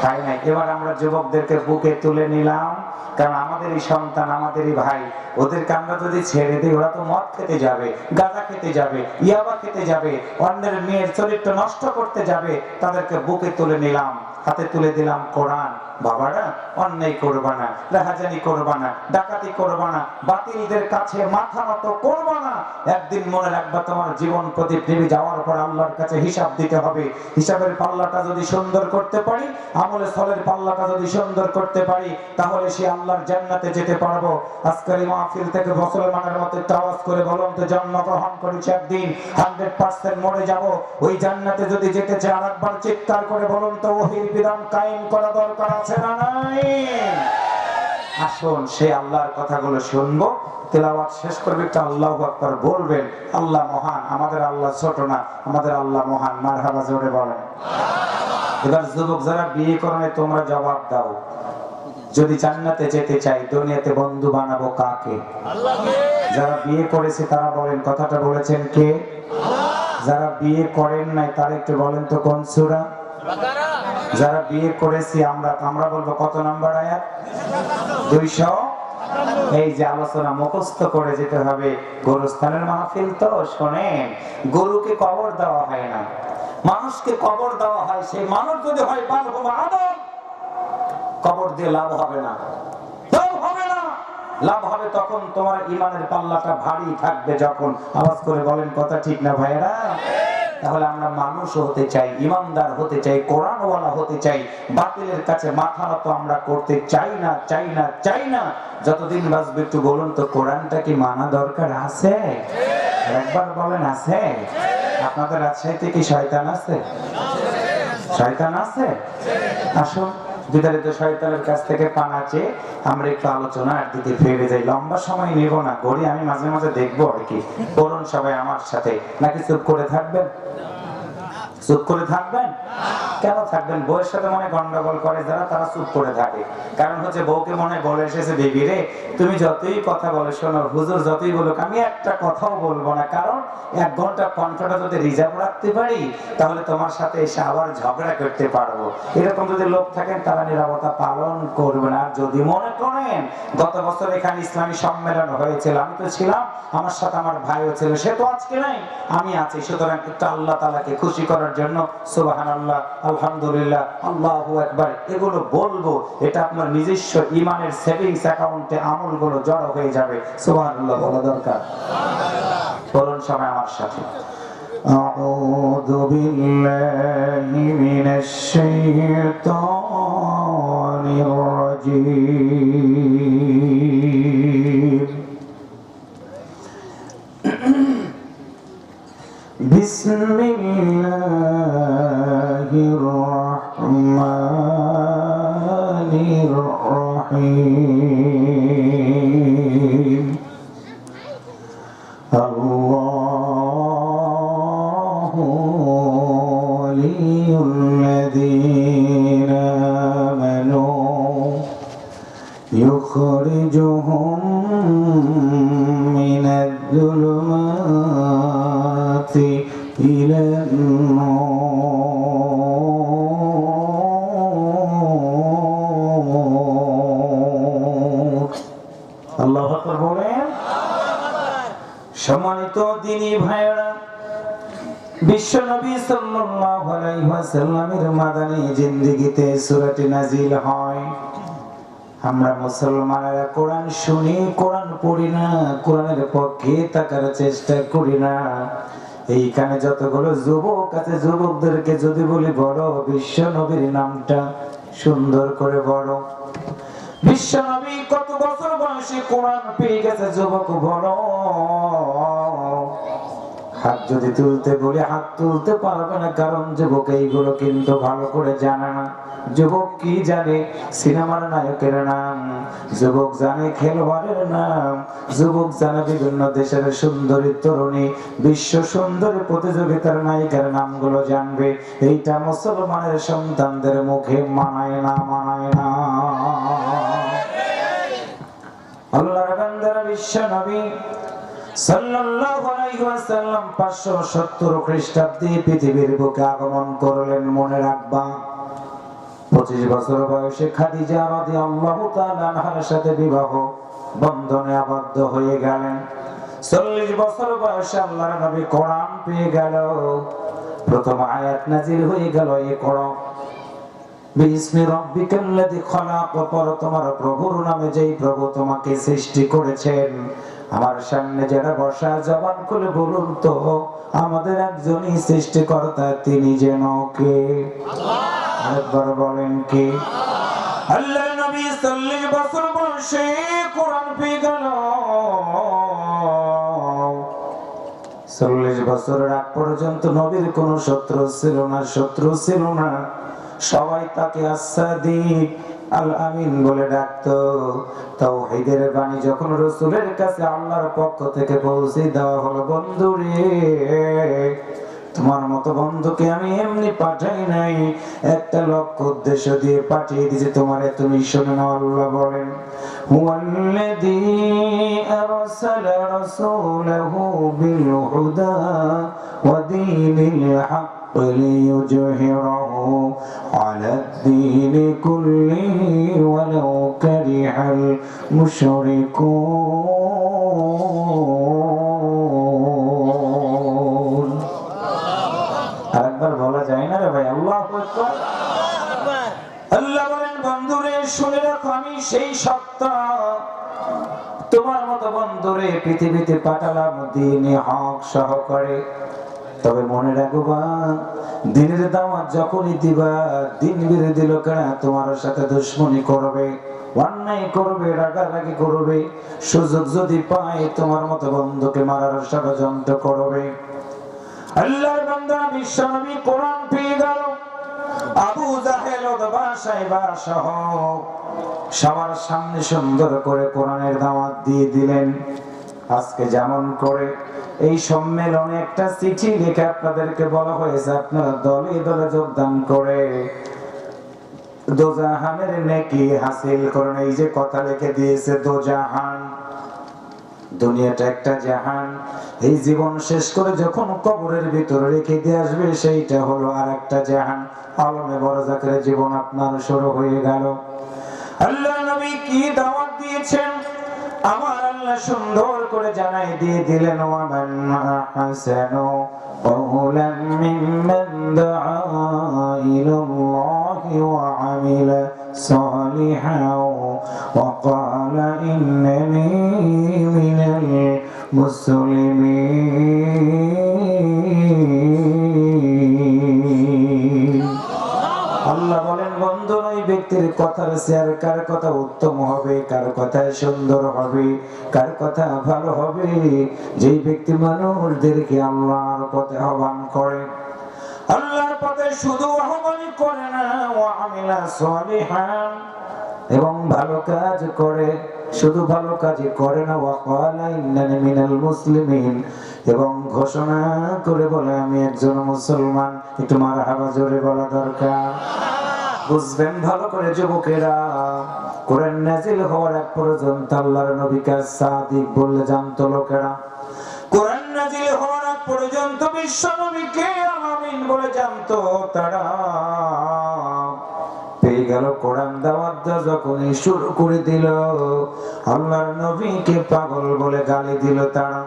হয় নাই। এবার আমরা যুবকদেরকে বুকে তুলে নিলাম, কারণ আমাদেরই সন্তান, আমাদেরই ভাই। ওদেরকে আমরা যদি ছেড়ে দিই, ওরা তো মদ খেতে যাবে, গাঁজা খেতে যাবে, ইয়াবা খেতে যাবে, অন্যের মেয়ের চরিত্র নষ্ট করতে যাবে। তাদেরকে বুকে তুলে নিলাম, হাতে তুলে দিলাম কোরআন। বাবারা অন্যায় করবা না, রাহাজানি করবা না, ডাকাতি করবা না, বাতিলদের কাছে মাথা নত করবা না। একদিন মনে রাখবা, তোমার জীবন প্রদীপ নিভে যাওয়ার পর আল্লাহর কাছে হিসাব দিতে হবে। হিসাবের পাল্লাটা যদি সুন্দর করতে পারি, আমলে সলের পাল্লাটা যদি সুন্দর করতে পারি, তাহলে সে আল্লাহর জান্নাতে যেতে পারবো। আজকের এই মাহফিল থেকে মুসলমানের মতো আওয়াজ করে বলুন তো, জন্মগ্রহণ করেছি একদিন 100% মরে যাব, ওই জান্নাতে যদি যেতে চাই আরেকবার চিৎকার করে বলুন তো, ওহির বিধান কায়েম করা দরকার আছে না নাই? আসুন সে আল্লাহর কথাগুলো শুনবো, তেলাওয়াত শেষ করবে, একটা আল্লাহু আকবার বলবেন। আল্লাহ মহান, আমাদের আল্লাহ ছোট না, আমাদের আল্লাহ মহান। মারহাবা জোরে বলেন। এবার যুবক যারা বিয়ে করে নাই, তোমরা জবাব দাও, যদি জান্নাতে যেতে চাই দুনিয়াতে বন্ধু বানাবো কাকে? আল্লাহকে। যারা বিয়ে করেছে তারা বলেন, কথাটা বলেছেন কে? যারা বিয়ে করেন নাই তারা একটু বলেন তো কোন সূরা? বাকারা। যারা বিয়ে করেছি আমরা বলবো কত নম্বর আয়াত? 200। এই যে আলোচনা মুখস্থ করে যেতে হবে। গরুস্থানের মাহফিল তো শোনেন, গরুকে কবর দেওয়া হয় না, মানুষকে কবর দেওয়া হয়। সেই মানুষ যদি হয় বালহুম আদম, কবর দিয়ে লাভ হবে না, লাভ হবে না। লাভ হবে তখন তোমার ইমানের পাল্লাটা ভারী থাকবে যখন। আওয়াজ করে বলেন কথা ঠিক না ভাইয়েরা? তাহলে আমরা মানুষ হতে চাই, ইমানদার হতে চাই, কোরআনওয়ালা হতে চাই, বাতিলের কাছে মাথা নত আমরা করতে চাই না, চাই না, চাই না। যতদিন বাঁচবে একটু বলুন তো, কোরআনটা কি মানা দরকার আছে? একবার বলেন আছে? আপনাদের রাজশাহীতে কি শয়তান আছে? শয়তান আছে? আসুন বিতাড়িত শয়তানের কাছ থেকে পানা চেয়ে আমরা একটু আলোচনার দিকে ফিরে যাই। লম্বা সময় নেব না, ঘড়ি আমি মাঝে মাঝে দেখবো আর কি। বলুন সবাই আমার সাথে, নাকি চুপ করে থাকবেন? চুপ করে থাকবেন? কেন থাকবেন? বউয়ের সাথে মনে গন্ডগোল করে যারা, তারা চুপ করে থাকে। কারণ হচ্ছে বউকে মনে বলে এসেছে, বেবি রে তুমি যতই কথা বলে শোনো, হুজুর যতই বলুক আমি একটা কথাও বলবো না, কারণ 1 ঘন্টা কণ্ঠটা যদি রিজার্ভ রাখতে পারি তাহলে তোমার সাথে এসে আবার ঝগড়া করতে পারবো। এরকম যদি লোক থাকেন তারা নিরাপত্তা পালন করবেন। আর যদি মনে করেন গত বছর এখানে ইসলামী সম্মেলন হয়েছিল, আমি তো ছিলাম, আমার সাথে আমার ভাইও ছিল, সে তো আজকে নাই, আমি আছি, সুতরাং একটু আল্লাহ তাআলাকে খুশি করার জন্য সুবহানাল্লাহ, আলহামদুলিল্লাহ, আল্লাহু আকবার এগুলো বলবো। এটা আপনার নিজস্ব ইমানের সেভিংস অ্যাকাউন্টে আমলগুলো জড়ো হয়ে যাবে। সুবহানাল্লাহ বলা দরকার। বলুন সবাই আমার সাথে, আউযু বিল্লাহি মিনাশ শাইতানির রাজীম। বিসমিল্লাহির রহমানির রহিম। আল্লাহু ওয়ালিয়ুল্লাযীনা আমানু ইউখরিজুহুম মিনাজ-যুলুমাতি ইলান-নূর। আল্লাহু আকবার বলেন। সম্মানিত দ্বীনী ভাইয়েরা, বিশ্ব নবী সাল্লাল্লাহু আলাইহি ওয়াসাল্লামের মাদানী জিন্দেগিতে সূরাটি নাজিল হয়। আমরা মুসলমানেরা কোরআন শুনি, কোরআন পড়ি না, কোরআনের পক্ষে থাকার চেষ্টা করি না। এইখানে যতগুলো যুবক আছে, যুবকদেরকে যদি বলি বড় বিশ্ব নবীর নামটা সুন্দর করে বড়। বিশ্ব নবী কত বছর বয়সে কোরআন পেয়ে গেছে, যুবক বড়। হাত যদি তুলতে বলি হাত তুলতে পারবে না, কারণ যুবক এইগুলো কিন্তু ভালো করে জানে না। যুবক কি জানে? সিনেমার নায়কের নাম, যুবক জানে খেলোয়াড়ের নাম, যুবক জানে বিভিন্ন দেশের সুন্দরী তরুণী, বিশ্ব সুন্দরী প্রতিযোগিতার নায়িকার নামগুলো জানবে। এইটা মুসলমানের সন্তানদের মুখে মানায় না, মানায় না। আল্লাহর বান্দারা, বিশ্ব নবী সাল্লাল্লাহু আলাইহি ওয়াসাল্লাম 570 খ্রিস্টাব্দে পৃথিবীর বুকে আগমন করলেন। মনে রাখবা, 25 বছর বয়সে খাদিজা রাদিয়াল্লাহু তাআলা আনহার সাথে বিবাহ বন্ধনে আবদ্ধ হয়ে গেলেন। 40 বছর বয়সে আল্লাহর নবী কোরআন পেয়ে গেল। প্রথম আয়াত নাজিল হয়ে গেল এই কোরআন, বিসমি রাব্বিকাল্লাযী খালাক, পর তোমার প্রভুর নামে, যেই প্রভু তোমাকে সৃষ্টি করেছেন। আমার সামনে যারা বসা, জবান খুলে বলুন তো, আমাদের একজনই সৃষ্টিকর্তা, তিনি যেন কে? আল্লাহ। একবার বলেন কে? আল্লাহর নবী 40 বছর বয়সে কোরআন পেয়ে গেল। 40 বছরের আগ পর্যন্ত নবীর কোন শত্রু ছিল না, শত্রু ছিল না। সবাই তাকে আস-সাদিক, আল আমিন বলে ডাকতো। তাওহীদের বাণী যখন রাসূলের কাছে আল্লাহর পক্ষ থেকে পৌঁছে দেওয়া হলো, বন্ধুরে তোমার মতো বন্ধুকে আমি এমনি পাঠাই নাই, একটা লক্ষ্য উদ্দেশ্য দিয়ে পাঠিয়ে দিয়েছি তোমারে, তুমি শুনে নাও। আল্লাহ বলেন, হুয়াল্লাযী আরসালা রাসূলাহু বিল হুদা ওয়া দীনিল হক লিইয়ুযহিরাহু আলাদ-দীনি কুল্লিহি ওয়ালাউ কারিহাল মুশরিকুন। আরেকবার বলা যায় না রে ভাই? আল্লাহু আকবার। আল্লাহ বলেন, বন্ধুরে শুনে রাখো, আমি সেই সত্তা, তোমার মতো বন্ধুরে পৃথিবীতে পাঠালাম দ্বীনে হক সহকারে। তবে মনে রাখবা, দিনের দাওয়াত যখনই দিবা, দিন বিরোধী লোকেরা তোমার সাথে দুশ্মনী করবে, অন্যায় করবে, রাগারাগি করবে, সুযোগ যদি পায় তোমার মতো বন্ধুকে মারার ষড়যন্ত্র করবে। আল্লাহর বান্দা বিশ্বনবী কোরআন পেয়ে গেল, আবু জাহেল অথবা সাইবা সহ সবার সামনে সুন্দর করে কোরআনের দাওয়াত দিয়ে দিলেন। আজকে যেমন করে এই সম্মেলনে একটা চিঠি লিখে আপনাদেরকে বলা হয়েছে আপনারা দলে দলে যোগদান করে দোজাহানের নেকি হাসিল করেন। এই যে কথা লিখে দিয়েছে দোজাহান, দুনিয়াটা একটা জাহান, এই জীবন শেষ করে যখন কবরের ভিতরে রেখে দিয়ে আসবে সেইটা হলো আর একটা জাহান। আলমে বরজাকের জীবন আপনার শুরু হয়ে গেল। আল্লাহ নবী কি দাওয়াত দিয়েছেন আমার আল্লাহ সুন্দর করে জানাই দিয়ে দিলেন, ওয়ামান আহসানু কওলাম মিম্মান দাআ ইলাল্লাহি ওয়া আমিলা সালিহান ওয়া ক্বালা ইন্নানি মিনাল মুসলিমিন। আল্লাহ বলেন, বন্ধু ওই ব্যক্তির কথার শেয়ার কার কথা উত্তম হবে, কার কথা সুন্দর হবে, কার কথা ভালো হবে, যেই ব্যক্তি মানুষদেরকে আল্লাহর পথে আহ্বান করে, আল্লাহর পথে শুধু আহ্বান করে না, ওয়া আমিলা সালিহান, এবং ভালো কাজ করে, শুধু ভালো কাজই করে না, ওয়া ক্বালা ইন্নানি মিনাল মুসলিমিন, এবং ঘোষণা করে বলে আমি একজন মুসলমান। একটু মারহাবা জোরে বলা দরকার। বুঝবেন ভালো করে যুবকেরা, কোরআন নাযিল হওয়ার আগ পর্যন্ত আল্লাহর নবীকে সাদিক বলে জানতো লোকেরা। কোরআন নাযিল হওয়ার আগ পর্যন্ত বিশ্ব নবীকে আমিন বলে জানতো তারা। পেয়ে গেল কোরআন দাওয়াত যখনই শুরু করে দিল, আল্লাহর নবীকে পাগল বলে গালি দিল তারা।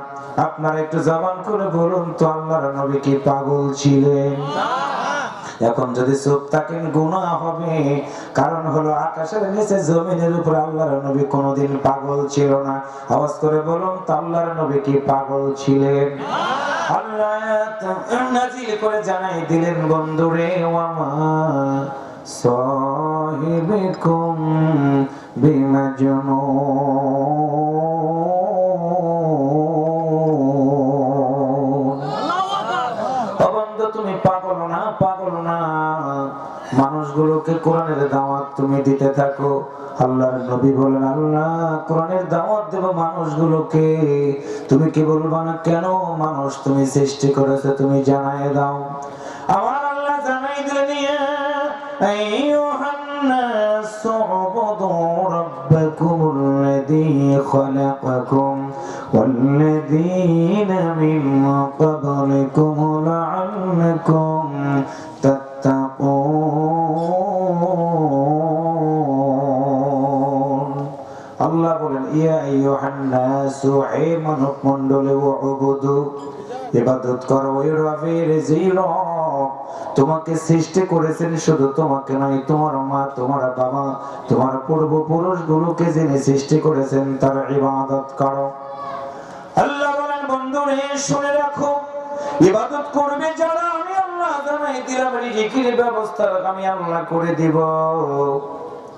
আপনারা একটু জবান করে বলুন তো, আল্লাহর নবী কি পাগল ছিলেন? এখন যদি চুপ থাকেন গুনাহ হবে, কারণ হলো আকাশের নিচে জমিনের উপর আল্লাহর নবী কোনোদিন পাগল ছিল না। আওয়াজ করে বলুন তো, আল্লাহর নবী কি পাগল ছিলেন? আল্লাহ নাযিল করে জানাই দিলেন, বন্ধুরে ওয়ামা সাহিবিকুম বিমাজনুন। তুমি পাগল না, পাগল না, মানুষগুলোকে কোরআনের দাওয়াত তুমি দিতে থাকো। আল্লাহর নবী বলেন, আল্লাহ কোরআনের দাওয়াত দেব মানুষগুলোকে, তুমি কি বলবা না কেন? মানুষ তুমি সৃষ্টি করেছো, তুমি জানাই দাও। আমার আল্লাহ জানাই দিলেন, ইয়া আইয়ুহান নাসু উবুদু রাব্বাকুমুল্লাযী খালাকাকুম والذين من قبلكم لعلكم تتقون। আল্লাহ বলেন, ইয়া আইয়ুহান নাসু, হে মানব মণ্ডলী, উবুদু, ইবাদত করো ওই রবের যেই রব তোমাকে সৃষ্টি করেছেন। শুধু তোমাকে নয়, তোমার মা, তোমার বাবা, তোমার পূর্বপুরুষগুলোকে যিনি সৃষ্টি করেছেন তার ইবাদত করো। আল্লাহ বলেন, বন্ধুরে শুনে রাখো, ইবাদত করবে যারা আমি আল্লাহ জানাই দিলাম, রিজিকের ব্যবস্থা আমি আল্লাহ করে দিব।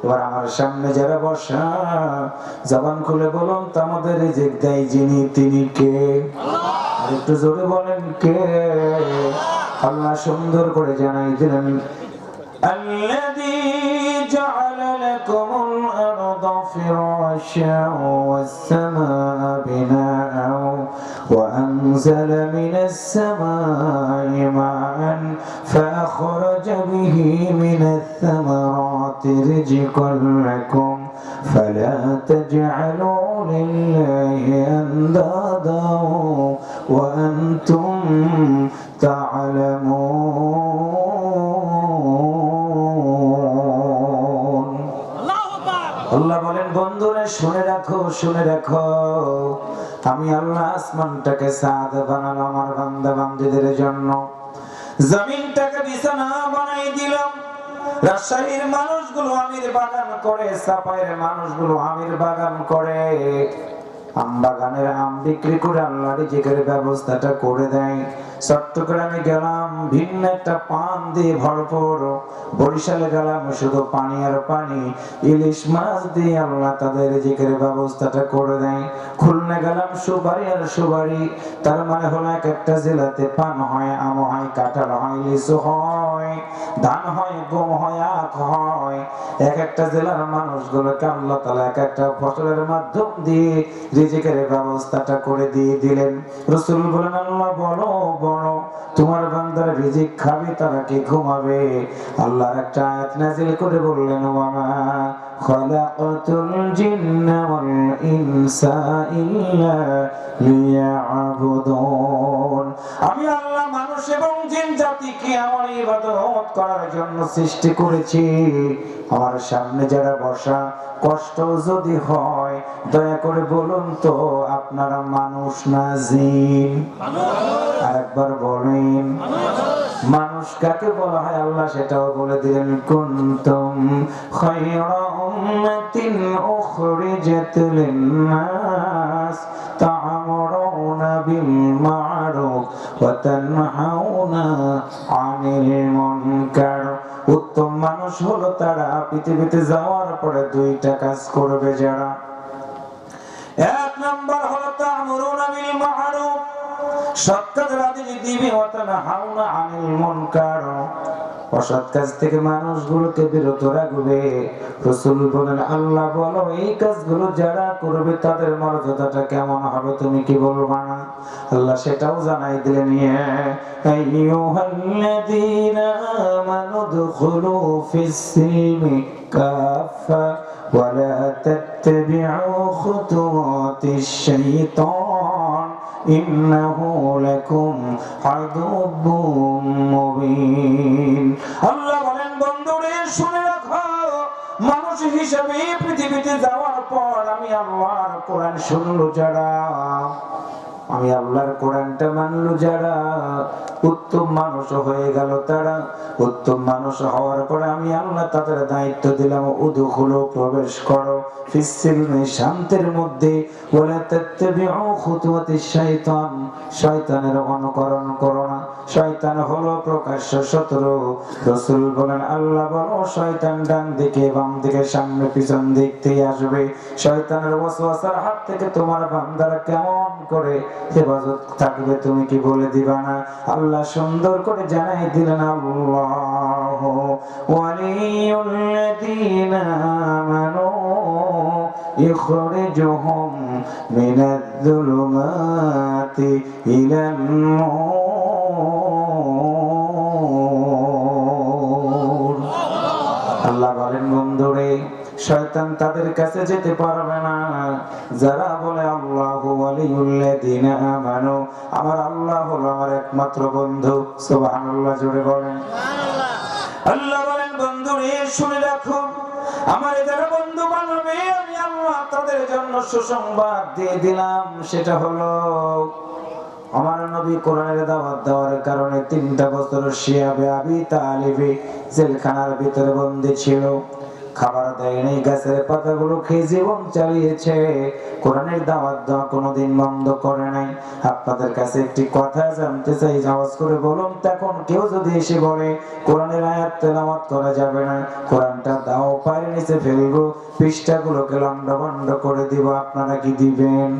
এবার আমার সামনে যারা বসা, জবান খুলে বলুন তো, আমাদের রিজিক দেয় যিনি, তিনি কে? আর একটু জোরে বলেন কে? আল্লাহ সুন্দর করে জানাই দিলেন, আল্লাযী জাআলা লাকুমুল আরদা ফিরাশান ওয়াস সামাআ বিনাআন ওয়া আনজালা মিনাস সামাই মাআন ফাআখরাজা বিহি মিনাস সামারাতি রিজকান লাকুম ফালা তাজআলু লিল্লাহি আনদাদা ওয়া আনতুম তা'লামুন। আল্লাহ বলেন, বন্ধুরা শুনে রাখো, শুনে রাখো, আমি আল্লাহ আসমানটাকে ছাদ বানালাম আমার বান্দা বান্দীদের জন্য, জমিনটাকে বিছানা বানাই দিলাম। রাজশাহীর মানুষগুলো আমির বাগান করে, চাপাইয়ের মানুষগুলো আমির বাগান করে, আম বাগানের আম বিক্রি করে আল্লাহ রিজিকের ব্যবস্থাটা করে দেয়। চট্টগ্রামে গেলাম ভিন্ন একটা পান দিয়ে ভরপুর, বরিশালে গেলাম শুধু পানি আর পানি, ইলিশ মাছ দিয়ে আল্লাহ তাদের রিজিকের ব্যবস্থাটা করে দেয়। খুলনা গেলাম সুপারি আর সুপারি, তার মানে হলো এক একটা জেলাতে পান হয়, আম হয়, কাঁঠাল হয়, লিচু হয়, ধান হয়, গম হয়, আখ হয়। এক একটা জেলার মানুষগুলোকে আল্লাহ তাআলা এক একটা ফসলের মাধ্যম দিয়ে রিজিকের ব্যবস্থাটা করে দিয়ে দিলেন। রাসূল বলেন, আল্লাহ বলো বলো তোমার বান্দারা রিজিক খাবে তারা কি ঘুমাবে? আল্লাহ একটা আয়াত নাযিল করে বললেন, ওয়ামা খালাকাতুল জিন্না ওয়াল ইনসা ইল্লা লিয়াবুদুন। আমি আল্লাহ মানুষ এবং জিন জাতিকে আমার ইবাদত করার জন্য সৃষ্টি করেছি। আমার সামনে যারা বসা, কষ্ট যদি হয় দয়া করে বলুন তো আপনারা মানুষ না জিন? আরেকবার বলেন, মানুষ কাকে বলা হয় আল্লাহ সেটাও বলে দিলেন, কুনতুম খায়রা উম্মাতিন উখরিজাত লিন-নাস তা'মুরুনা বিল মা'রুফ ওয়া তানহাউনা আনিল মুনকার। উত্তম মানুষ হলো তারা পৃথিবীতে যাওয়ার পরে দুইটা কাজ করবে যারা। এক নাম্বার হলো তা'মুরুনা বিল মা'রুফ, সৎ কাজের আদেশ দিবে, ওয়া তানহাউনা আনিল মুনকার, অসৎ কাজ থেকে মানুষগুলোকে বিরত রাখবে। রাসূল বলেন, আল্লাহ বলো এই কাজগুলো যারা করবে তাদের মর্যাদাটা কেমন হবে তুমি কি বলবা না? আল্লাহ সেটাও জানাই দিলেন, ইয়া আইয়ুহাল্লাযীনা আমানু দুখুলু ফিস-সিলমি কাফা ওয়া লা তাত্তাবি'উ খুতুওয়াতিশ শাইতান ইন্নাহু লাকুম আদুউম মুবিন। আল্লাহ বলেন, বন্ধুরে শুনে রাখো, মানুষ হিসেবে পৃথিবীতে যাওয়ার পর আমি আল্লাহর কোরআন শুনলো যারা, আমি আল্লাহর কোরআনটা মানলো যারা, উত্তম মানুষ হয়ে গেল তারা। উত্তম মানুষ হওয়ার পরে আমি আল্লাহ তাদের দায়িত্ব দিলাম, উদখুলু প্রবেশ করো, ফিস-সিলমি শান্তির মধ্যে, ওয়ালা তাত্তাবিউ খুতুওয়াতিশ শাইতান, শয়তানের অনুকরণ করো না। শয়তান হলো প্রকাশ্য শত্রু। রাসূল বলেন, আল্লাহ বলো শয়তান ডান দিকে বাম দিকে সামনে পিছন দিক থেকে আসবে। শয়তানের ওয়াসওয়াসার হাত থেকে তোমার বান্দারা কেমন করে হেফাজত থাকবে তুমি কি বলে দিবা না? আল্লাহ সুন্দর করে জানাই দিলেন, আল্লাহু ওয়ালিয়ুল্লাযীনা আমানু ইখরিজুহুম মিনাজ-যুলুমাতি ইলান-নূর। আল্লাহ বলেন, বন্ধুরে শয়তান তাদের কাছে যেতে পারবে না যারা বলে আল্লাহু ওয়ালিয়ুল্লাযীনা আমানু, আমার আল্লাহ হলো আমার একমাত্র বন্ধু। সুবহানাল্লাহ, জোরে বলেন সুবহানাল্লাহ। আল্লাহ বলেন, বন্ধুরে শুনে রাখো, আমার যারা বন্ধু বানাবে আমি আল্লাহ তাদের জন্য সুসংবাদ দিয়ে দিলাম। সেটা হলো আমার নবী কোরআনের দাওয়াত দেওয়ার কারণে 3টা বছর শিয়াবে আবি তালিবে জেলখানার ভিতরে বন্দী ছিল। খাবার দেয়নি, গাছের পাতাগুলো খেয়ে জীবন চালিয়েছে, কোরআনের দাওয়াত দেওয়া কোনোদিন বন্ধ করে নাই। আপনাদের কাছে একটি কথা জানতে চাই, আওয়াজ করে বলুন। তখন কেউ যদি এসে বলে কোরআনের আয়াত তেলাওয়াত করা যাবে না, কোরআনটা দাও পায়ের নিচে ফেলবো, পৃষ্ঠাগুলোকে লন্ডভন্ড করে দিব, আপনারা কি দিবেন?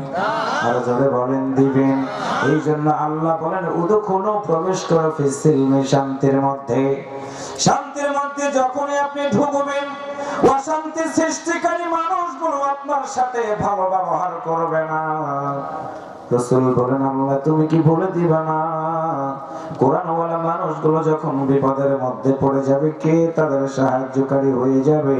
আরো জোরে বলেন, দিবেন। এই জন্য আল্লাহ বলেন, উদখুলু প্রবেশ করো ফিস-সিলমি শান্তির মধ্যে। শান্তির মধ্যে যখনই আপনি ঢুকবেন, অশান্তি সৃষ্টিকারী মানুষগুলো আপনার সাথে ভালো ব্যবহার করবে না। রাসূল বলেন, আল্লাহ তুমি কি বলে দিবা না কোরআনওয়ালা মানুষগুলো যখন বিপদের মধ্যে পড়ে যাবে কে তাদের সাহায্যকারী হয়ে যাবে?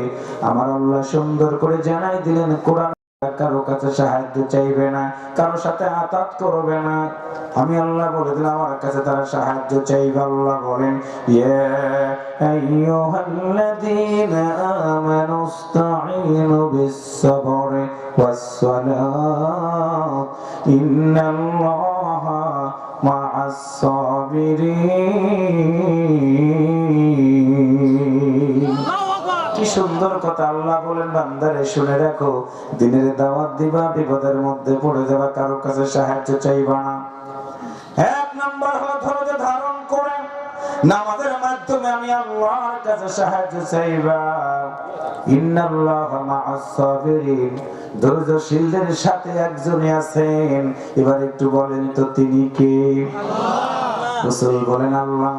আমার আল্লাহ সুন্দর করে জানাই দিলেন, কোরআন কারো কাছে সাহায্য চাইবে না, কারো সাথে আতাত করবে না। আমি আল্লাহ বলে দিলাম আমার কাছে তারা সাহায্য চাইবে। আল্লাহ বলেন, ইয়া আইয়ুহাল্লাযীনা আমানুস্তাঈনু বিস-সাবরি ওয়াস-সালাত ইন্নাল্লাহা মা'আস-সাবিরিন। কি সুন্দর কথা! আল্লাহ বলেন, বান্দারে শুনে রাখো, দিনের দাওয়াত দিবা, বিপদের মধ্যে পড়ে যাবা, কারো কাছে সাহায্য চাইবা না। এক নাম্বার হলো ধৈর্য ধারণ করে নামাজের মাধ্যমে আমি আল্লাহর কাছে সাহায্য চাইবা। ইন্নাল্লাহা মা'আস সাবিরিন, ধৈর্যশীলদের সাথে একজনই আছেন। এবার একটু বলেন তো তিনি কে? আল্লাহ। রাসূল বলেন, আল্লাহ।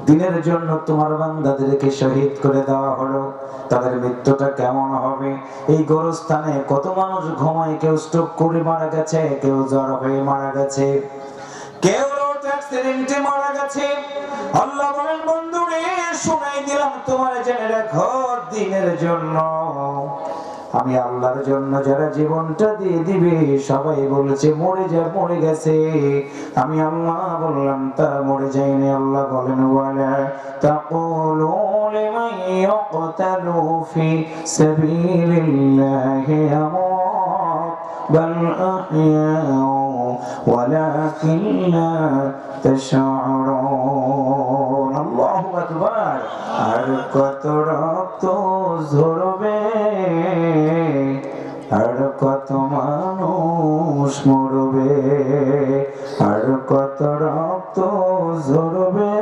দিনের জন্য তোমার বান্দাদেরকে শহীদ করে দেওয়া হলো, তাদের মৃত্যুটা কেমন হবে? এই গোরস্থানে কত মানুষ ঘুমায়, কেউ স্ট্রোক করে মারা গেছে, কেউ জ্বর হয়ে মারা গেছে, কেউ রোড অ্যাক্সিডেন্টে মারা গেছে। আল্লাহ বলেন, বন্ধুরে শোনাই দিলাম তোমার, জেনে রাখো, দিনের জন্য আমি আল্লাহর জন্য যারা জীবনটা দিয়ে দিবে, সবাই বলেছে মরে গেছে, আমি আল্লাহ বললাম তারা মরে যায়নি। আল্লাহ বলেন, ওয়ালা তাকুলু লিমান ইয়াকতালু ফি সাবিলিল্লাহি আমওয়াত বাল আহইয়াউ ওয়ালাকিন লা তাশউরুন। আল্লাহু আকবার। আর কত রক্ত ঝরবে, আর কত মানুষ মরবে, আর কত রক্ত ঝরবে,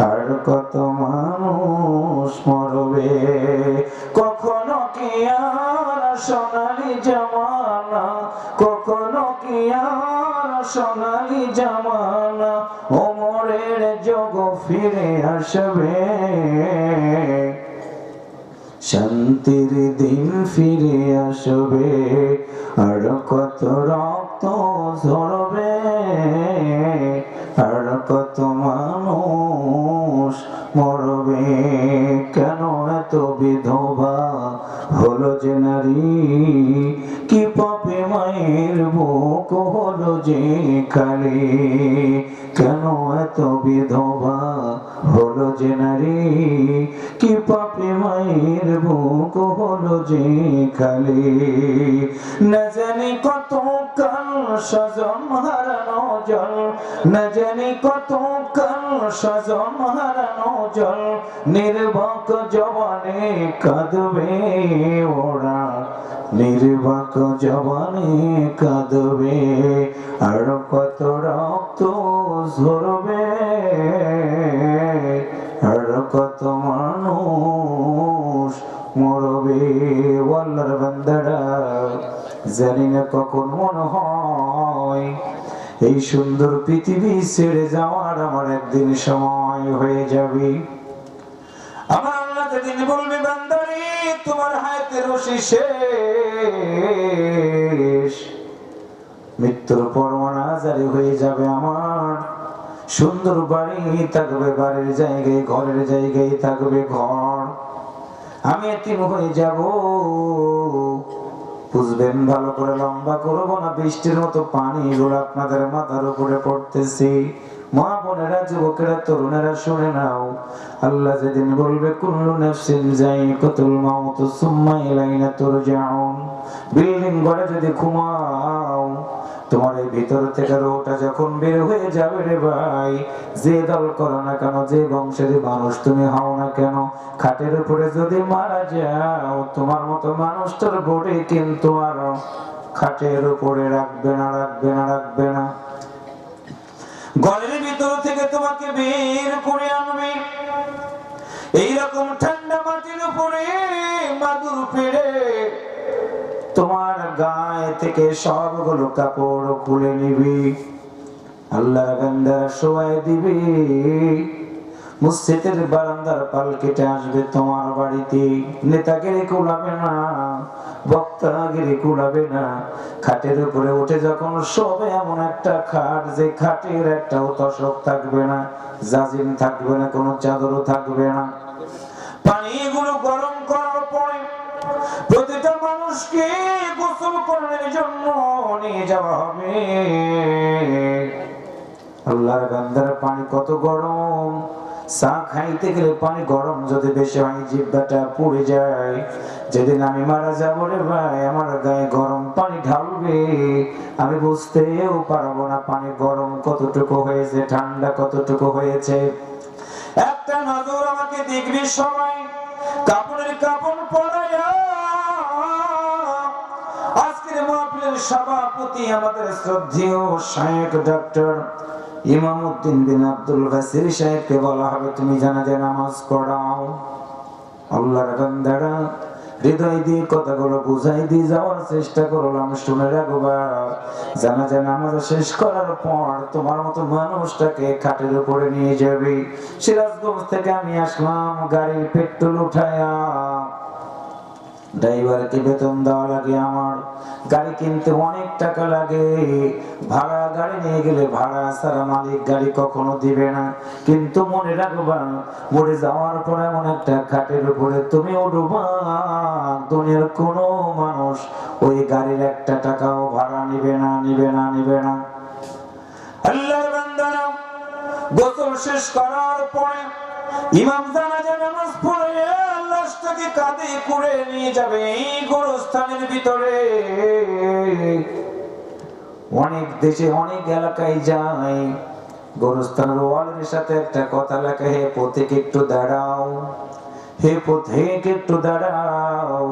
আর কত মানুষ মরবে। কখনো কি আর সোনালি জামানা, কখনো কি আর সোনালি জামানা, ওমরের যোগ ফিরে আসবে, শান্তির দিন ফিরে আসবে, আর কত রক্ত ঝরবে, আর কত মানুষ মরবে। কেন এত বিধবা হলো যে নারী, কি পাপে মায়ের বুক হলো যে খালি, কেন এত বিধবা হলো যে নারী, কি পাপে মায়ের বুক হলো যে খালি। না জানি কত কাল স্বজন হারানো জল, না জানি কত কাল স্বজন হারানো জল, নির্বাক জবানে কাঁদবে ওরা, নির্বাক জবানে কাঁদবে, আর কত রক্ত ঝরবে, আর কত মানুষ মরবে। আল্লাহর বান্দারা, জানি না কখন মনে হয় এই সুন্দর পৃথিবী ছেড়ে যাওয়ার আমার একদিন সময় হয়ে যাবে। আমার আল্লাহ যেদিন বলবে, বান্দারে তোমার হায়াতের রশি শেষ, মৃত্যুর পর মোনাজারি হয়ে যাবে, আমার সুন্দর বাড়ি থাকবে বাড়ির জায়গায়, ঘরের জায়গায় থাকবে ঘর, আমি এতিম হয়ে যাব। বুঝবেন ভালো করে, লম্বা করবো না, বৃষ্টির মতো পানি গুলো আপনাদের মাথার উপরে পড়তেছি। মা বোনেরা, যুবকেরা, তরুণেরা শুনে নাও, আল্লাহ যেদিন বলবে, কুল্লু নাফসিন যায়িকাতুল মাউত সুম্মা ইলাইনা তুরজাউন, বিল্ডিং ঘরে যদি ঘুমাও, তোমার এই ভিতর থেকে রোটা যখন বের হয়ে যাবে রে ভাই, যে দল করো না কেন, যে বংশের মানুষ তুমি হও না কেন, খাটের উপরে যদি মারা যাও, তোমার মতো মানুষটার বডি কিন্তু আর খাটের উপরে রাখবে না, রাখবে না, রাখবে না। ঘরের ভিতর থেকে তোমাকে বের করে আনবে, এইরকম ঠান্ডা মাটির উপরে মাদুর পেড়ে তোমার গায়ে থেকে সবগুলো কাপড় খুলে নিবি, আল্লাহর বান্দারা শোয়াই দিবি, মসজিদের বারান্দার পালকিতে আসবে তোমার বাড়িতে, নেতাগিরি কুলাবে না, বক্তাগিরি কুলাবে না, খাটের উপরে উঠে যখন শোবে, এমন একটা খাট যে খাটের একটাও তসক থাকবে না, জাজিম থাকবে না, কোনো চাদরও থাকবে না। পানিগুলো গরম করার পরে প্রতিটা মানুষকে গোসল করার জন্য নিয়ে যাওয়া হবে। আল্লাহর বান্দার পানি কত গরম, চা খাইতে গেলে পানি গরম যদি বেশি হয়, জিহ্বাটা পুড়ে যায়। যেদিন আমি মারা যাবো রে ভাই, আমার গায়ে গরম পানি ঢালবে, আমি বুঝতেও পারবো না পানি গরম কতটুকু হয়েছে, ঠান্ডা কতটুকু হয়েছে। একটা নজর আমাকে দেখবি সবাই, কাপড়ের কাপড় পরাইয়া আজকের মাহফিলের সভাপতি আমাদের শ্রদ্ধেয় শায়েখ ডক্টর ইমামউদ্দিন বিন আব্দুল বাসির সাহেবকে বলা হবে তুমি জানাজা নামাজ পড়াও। আল্লাহর বান্দারা হৃদয় দিয়ে কথাগুলো বুঝাই দিয়ে যাওয়ার চেষ্টা করলাম, শুনে রাখবা। জানাজা নামাজ শেষ করার পর তোমার মতো মানুষটাকে খাটের উপরে নিয়ে যাবে। সিরাজগঞ্জ থেকে আমি আসলাম, গাড়ির পেট্রোল উঠায়া ড্রাইভারকে বেতন দেওয়া লাগে, আমার গাড়ি কিনতে অনেক টাকা লাগে, ভাড়া গাড়ি নিয়ে গেলে ভাড়া ছাড়া মালিক গাড়ি কখনো দিবে না। কিন্তু মনে রাখবা, মরে যাওয়ার পর এমন একটা খাটের উপরে তুমি উঠবা, দুনিয়ার কোনো মানুষ ওই গাড়ির একটা টাকাও ভাড়া নিবে না, নিবে না, নিবে না। আল্লাহর বান্দারা গোসল শেষ করার পরে ইমাম জানাজা নামাজ পড়ে লাশটাকে কাঁধে করে নিয়ে যাবে এই গোরস্থানের ভিতরে। অনেক দেশে অনেক এলাকায় যায়, গোরস্থানের ওয়ালের সাথে একটা কথা লেখা, হে পথিক একটু দাঁড়াও, হে পথিক একটু দাঁড়াও।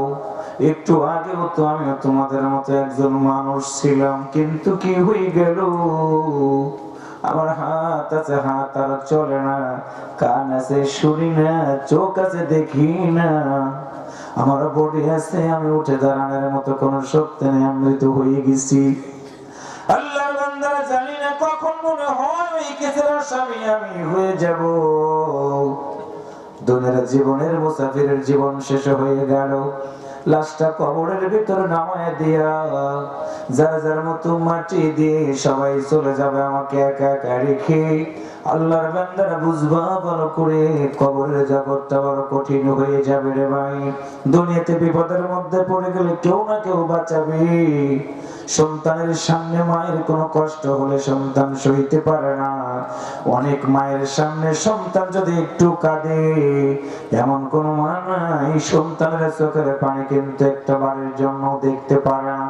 একটু আগেও তো আমি তোমাদের মতো একজন মানুষ ছিলাম, কিন্তু কি হয়ে গেল, আমার হাত আছে হাত আর চলে না, কান আছে শুনি না, চোখ আছে দেখি না, আমার বডি আছে আমি উঠে দাঁড়ানোর মতো কোনো শক্তি নেই, আমি মৃত হয়ে গেছি। আল্লাহর বান্দারা জানি না কখন মনে হয় এই কেসের আসামি আমি হয়ে যাব। দুনিয়ার জীবনের মুসাফিরের জীবন শেষ হয়ে গেল, লাশটা কবরের ভিতরে নামায় দিয়া যার যার মতো মাটি দিয়ে সবাই চলে যাবে, আমাকে একা একা রেখে। আল্লাহর বান্দারা বুঝবা ভালো করে, কবরের জগৎটা বড় কঠিন হয়ে যাবে রে ভাই। দুনিয়াতে বিপদের মধ্যে পড়ে গেলে কেউ না কেউ বাঁচাবে। সন্তানের সামনে মায়ের কোনো কষ্ট হলে সন্তান সইতে পারে না, অনেক মায়ের সামনে সন্তান যদি একটু কাঁদে এমন কোন মা নাই সন্তানের চোখের পানি কিন্তু একটা বারের জন্য দেখতে পারে না।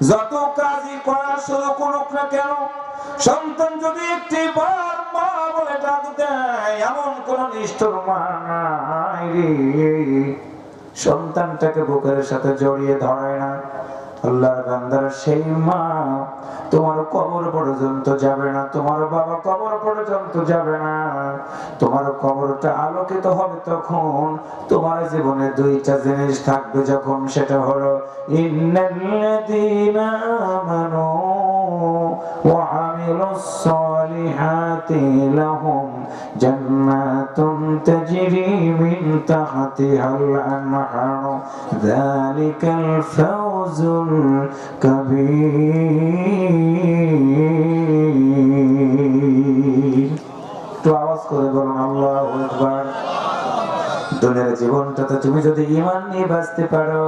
যত কাজই করা শুরু করুক না কেন, সন্তান যদি একটি বার মা বলে ডাক দেয় এমন কোন নিষ্ঠুর মা নাই রে, সন্তানটাকে বুকের সাথে জড়িয়ে ধরে না। আল্লাহর বান্দারা সেই মা তোমার কবর পর্যন্ত যাবে না, তোমার বাবা কবর পর্যন্ত যাবে না, তোমার কবরটা আলোকিত হবে তখন তোমার জীবনে দুইটা জিনিস থাকবে যখন, সেটা হলো ইন্নাল্লাযীনা আমানু ওয়া আমিলুস সালিহাতি লাহুম জান্নাতুন তাজরি মিন তাহতিহাল আনহার যালিকাল ফাওজুল কাবীর। তো আওয়াজ করে বলুন আল্লাহু আকবার। দুনিয়ার জীবনটাতে তুমি যদি ঈমান নিয়ে বাঁচতে পারো,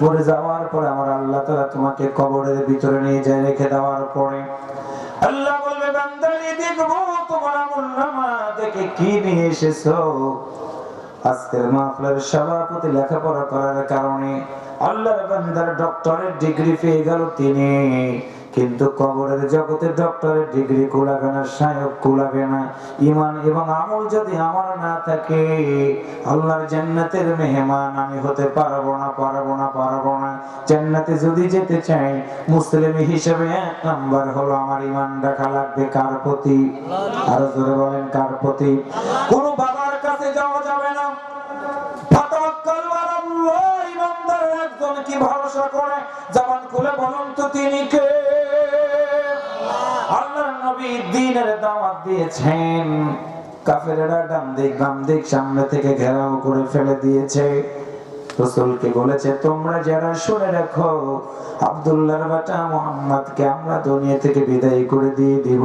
মরে যাওয়ার পরে আমার আল্লাহ তাআলা তোমাকে কবরের ভিতরে নিয়ে যায়, রেখে দেওয়ার পরে আল্লাহ বলবে বান্দারে দেখবো তোমার আমলনামা থেকে কি নিয়ে এসেছো। আজকের মাহফিলের সভাপতি লেখাপড়া করার কারণে আল্লাহর বান্দার ডক্টরের ডিগ্রি পেয়ে গেল তিনি, কিন্তু কবরের জগতে ডক্টরের ডিগ্রি কুলাবে না, সায়ক কুলাবে না। ঈমান এবং আমল যদি আমার না থাকে আল্লাহর জান্নাতের মেহমান আমি হতে পারবো না, পারবো না, পারবো না। জান্নাতে যদি যেতে চাই মুসলিম হিসেবে এক নাম্বার হলো আমার ঈমান রাখা লাগবে কার প্রতি? আরো জোরে বলেন কার প্রতি? কোন বাবার কাছে যাওয়া যাবে না। ফাতাওয়াক্কালু আলাল্লাহ, ইমানদার একজন কি ভরসা করে? জবান খুলে বলুন তো তিনি কে? আল্লাহর নবী দ্বীনের দাওয়াত দিয়েছেন, কাফেররা ডান দিক বাম দিক সামনে থেকে ঘেরাও করে ফেলে দিয়েছে। রাসূলকে বলেছে তোমরা যারা শুনে রাখো আব্দুল্লাহর বেটা মুহাম্মদকে আমরা দুনিয়া থেকে বিদায় করে দিয়ে দিব।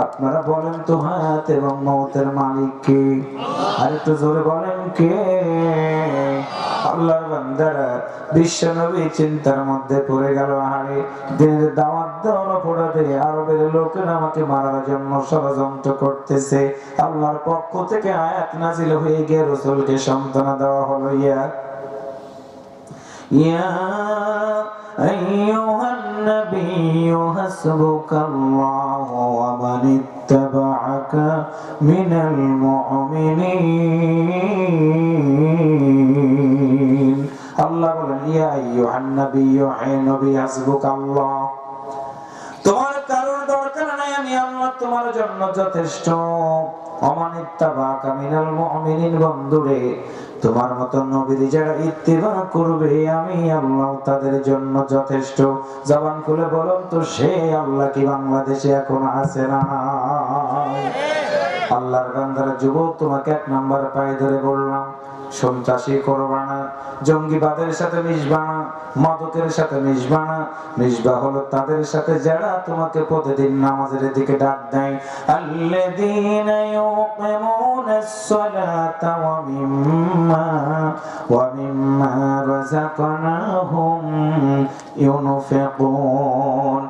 আপনারা বলেন তো হায়াত এবং মওতের মালিক কে? আর একটু জোরে বলেন কে? আল্লাহর বান্দারা বিশ্বনবী চিন্তার মধ্যে পড়ে গেল, আরে দিনের দাওয়াত দেওয়ার অপরাধে আরবের লোকেরা আমাকে মারার জন্য ষড়যন্ত্র করতেছে। আল্লাহর পক্ষ থেকে আয়াত নাজিল হয়ে গিয়ে রাসূলকে সান্ত্বনা দেওয়া হলো, ইয়া আইয়ুহান নাবিয়্যু হাসবুকাল্লাহু ওয়া মান ইত্তাবা'আকা মিনাল মুমিনিন। আল্লাহ বলেন, ইয়া আইয়ুহান নাবিয়্যু, হে নবী, হাসবুকাল্লাহ, তোমার কারোর দরকার নাই, আমি আল্লাহ তোমার জন্য যথেষ্ট। অমানিত্তাবাকা মিনাল মুমিনিন, বন্ধুরে, তোমার মত নবীর যারা ইত্তিবা করবে আমি আল্লাহ তাদের জন্য যথেষ্ট। জবান খুলে বলুন তো, সে আল্লাহ কি বাংলাদেশে এখন আছে না? আল্লাহর বান্দারা, যুবক, তোমাকে এক নাম্বার পায়ে ধরে বললাম, সন্ত্রাসী করবা না, জঙ্গিবাদের সাথে মিশবা না, মাদকের সাথে মিশবা না। মিশবা হলো তাদের সাথে যারা তোমাকে প্রতিদিন নামাজের দিকে ডাক দেয়। আল্লাযীনা ইউকিমুনাস সালাতা ওয়া মিম্মা রাযাকনাহুম ইউনফিকুন।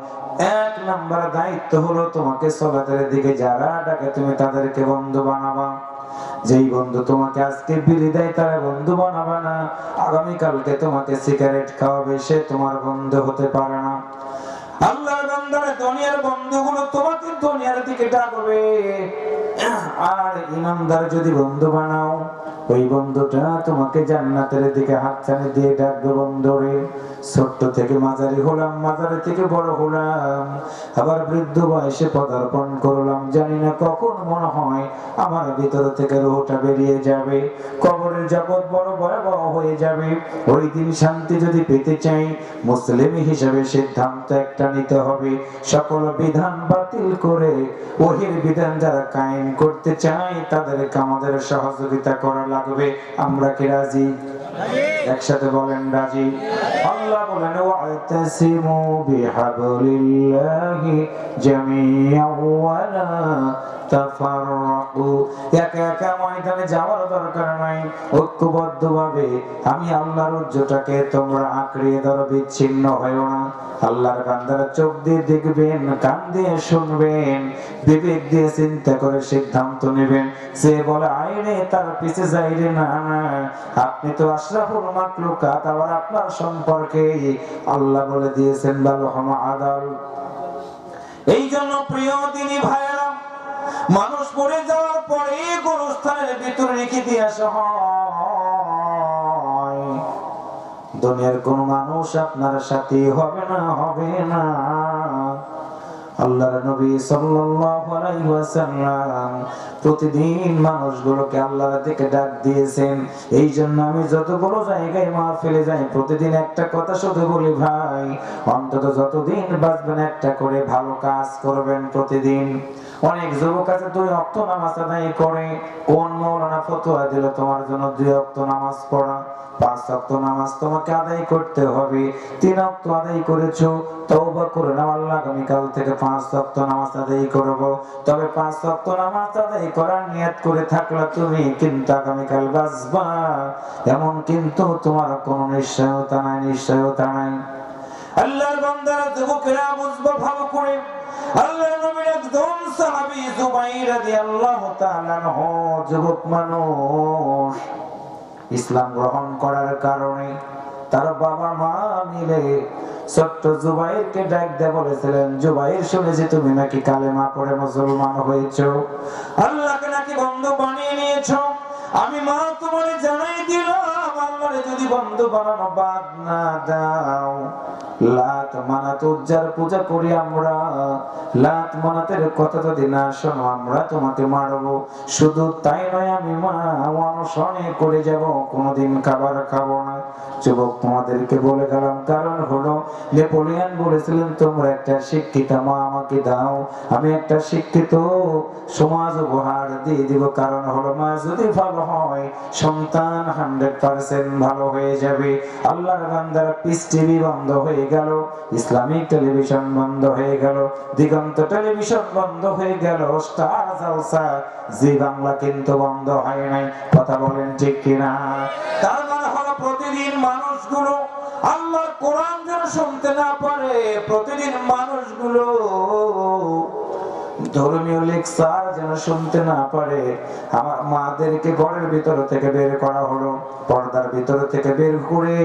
এক নাম্বার দায়িত্ব হলো তোমাকে সালাতের দিকে যারা ডাকে তুমি তাদেরকে বন্ধু বানাবা। যেই বন্ধু তোমাকে আজকে বিড়ি দেয় তারা বন্ধু বানাবে না, আগামীকালকে তোমাকে সিগারেট খাওয়াবে সে তোমার বন্ধু হতে পারে না। আল্লাহর বান্দারা, দুনিয়ার বন্ধুগুলো তোমাকে দুনিয়ার দিকে ডাকবে, আর ইমানদার যদি বন্ধু বানাও ওই বন্ধুটা তোমাকে জান্নাতের দিকে হাতছানি দিয়ে ডাকবে। বন্ধুরে, ছোট্ট থেকে মাঝারি হলাম, মাঝারি থেকে বড় হলাম, আবার বৃদ্ধ বয়সে পদার্পণ করলাম, জানি না কখন মনে হয় আমার ভিতর থেকে রূহটা বেরিয়ে যাবে। কবরের জগৎ বড় ভয়াবহ হয়ে যাবে। ওই দিন শান্তি যদি পেতে চাই, মুসলিম হিসেবে সিদ্ধান্ত একটা নিতে হবে, সকল বিধান বাতিল করে ওহির বিধান যারা কায়েম করতে চায় তাদেরকে আমাদের সহযোগিতা করা লাগবে। আমরা কি রাজি? একসাথে বলেন, রাজি। আল্লাহ বলেন, ওয়াতাসিমু বিহাবলিল্লাহি জামিআন ওয়া লা তাফাররাকু। একা একা ময়দানে যাওয়ার দরকার নাই, ঐক্যবদ্ধভাবে আমি আল্লাহর উজ্জটাকে তোমরা আঁকড়িয়ে ধরো, বিচ্ছিন্ন হয়ো না। আল্লাহর বান্দারা চোখ দিয়ে দেখবেন, কান দিয়ে শুনবেন, বিবেক দিয়ে চিন্তা করে সিদ্ধান্ত নেবেন। সে বলে আইরে তার পিছে যাইরে না, না, আপনি তো আশরাফুল মাখলুকাত, আবার আপনার সম্পর্কে আল্লাহ বলে দিয়েছেন বালহুমা আদাল। এই জন্য প্রিয় দিনী ভাইয়েরা, মানুষ পড়ে যাওয়ার পরে গোরস্থানের ভিতরে রেখে দিয়ে আসা হয়। দুনিয়ার কোন মানুষ আপনার সাথে হবে না, হবে না। আল্লাহর নবী সাল্লাল্লাহু আলাইহি ওয়াসাল্লাম প্রতিদিন মানুষগুলোকে আল্লাহর দিকে ডাক দিয়েছেন। এই জন্য আমি যতগুলো জায়গায় মাহফিলে যাই প্রতিদিন একটা কথা শুধু বলি, ভাই, অন্তত যতদিন বাঁচবেন একটা করে ভালো কাজ করবেন প্রতিদিন। অনেক যুবক আছে 2 ওয়াক্ত নামাজ আদায় করে, কোন মাওলানা ফতোয়া দিল তোমার জন্য 2 ওয়াক্ত নামাজ পড়া? 5 ওয়াক্ত নামাজ তোমাকে আদায় করতে হবে। 3 ওয়াক্ত আদায় করেছো, তওবা করে নাও, আল্লাহ আগামীকাল থেকে 5 ওয়াক্ত নামাজ আদায় করব। তবে 5 ওয়াক্ত নামাজ আদায় করার নিয়ত করে থাকলে তুমি কিন্তু আগামীকাল বাঁচবা, এমন কিন্তু তোমার কোনো নিশ্চয়তা নাই, নিশ্চয়তা নাই। আল্লাহর বান্দারা, যুবকেরা, বুঝবো ভালো করে। আল্লাহর নবীর একজন সাহাবী জুবাইর রাদিয়াল্লাহু তাআলা আনহু, যুবক মানুষ, ইসলাম গ্রহণ করার কারণে তার বাবা মা মিলে ছোট্ট জুবাইরকে ডাক দিয়ে বলেছিলেন, জুবাইর, শুনেছি তুমি নাকি কালেমা পড়ে মুসলমান হয়েছো, আল্লাহকে নাকি বন্ধু বানিয়ে নিয়েছো। আমি মা তোমারে জানাই দিলাম, আল্লাহরে যদি বন্ধু বানানো বাদ না দাও, লাত মানাত উজ্জার পূজা করি আমরা, লাত মানাতের কথা যদি না শোনো আমরা তোমাকে মারবো। শুধু তাই নয়, আমি মা অনশনে করে যাব, কোনোদিন খাবার খাবো না। যুবক, তোমাদেরকে বলে গেলাম, কারণ হলো নেপোলিয়ন বলেছিলেন, তোমরা একটা শিক্ষিত মা আমাকে দাও, আমি একটা শিক্ষিত সমাজ উপহার দিয়ে দিব। কারণ হলো মা যদি ভালো হয়, সন্তান 100% ভালো হয়ে যাবে। আল্লাহর বান্দারা, পিস টিভি বন্ধ হয়ে গেল, ইসলামিক টেলিভিশন বন্ধ হয়ে গেল, দিগন্ত টেলিভিশন বন্ধ হয়ে গেল, স্টার জলসা জি বাংলা কিন্তু বন্ধ হয় নাই। কথা বলেন ঠিক কিনা? তার মানে হলো প্রতিদিন মানুষগুলো আল্লাহর কোরআন যেন শুনতে না পারে, প্রতিদিন মানুষগুলো ধর্মীয় ইসলামীয় লেকচার যেন শুনতে না পারে। আমার মাদেরকে ঘরের ভিতর থেকে বের করা হলো, পর্দার ভিতর থেকে বের করে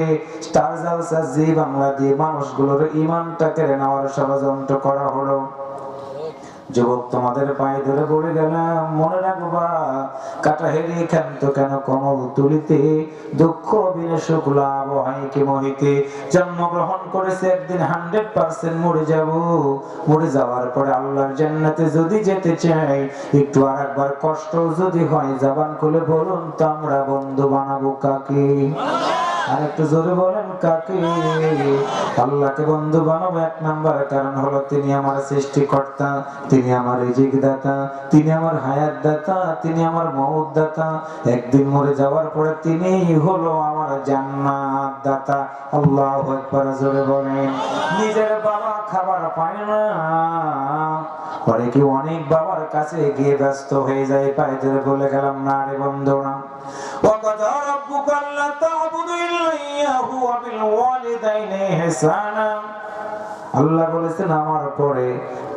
স্টার জলসা জি বাংলা দিয়ে মানুষগুলোর ঈমানটা কেড়ে নেওয়ার ষড়যন্ত্র করা হলো। যুবক, তোমাদের পায়ে ধরে পড়ে গেলাম, মনে রাখবা কাটা হেরি ক্ষান্ত কেন কমল তুলিতে, দুঃখ বিনে সুখ লাভ হয় কি মহিতে। জন্মগ্রহণ করেছে একদিন 100% মরে যাব, মরে যাওয়ার পরে আল্লাহর জান্নাতে যদি যেতে চাই, একটু আর একবার কষ্ট যদি হয়, জবান খুলে বলুন তো আমরা বন্ধু বানাবো কাকে? আর একটু জোরে বলেন কাকে? আল্লাহকে বন্ধু বানাবো এক নাম্বার কারণ হলো তিনি আমার সৃষ্টিকর্তা, তিনি আমার রিজিক দাতা, তিনি আমার হায়াত দাতা, তিনি আমার মওত দাতা। একদিন মরে যাওয়ার পরে তিনি হলো আমার জান্নাত দাতা। আল্লাহু আকবার, জোরে বলেন। নিজের বাবা খাবার পায় না, অনেক বাবার কাছে গিয়ে ব্যস্ত হয়ে যায়, পায়ে ধরে বলে গেলাম না রে বন্ধু না। وَقَضَى رَبُّكَ أَلَّا تَعْبُدُوا إِلَّا إِيَّاهُ وَبِالْوَالِدَيْنِ إِحْسَانًا। আল্লাহ বলেছেন আমার পরে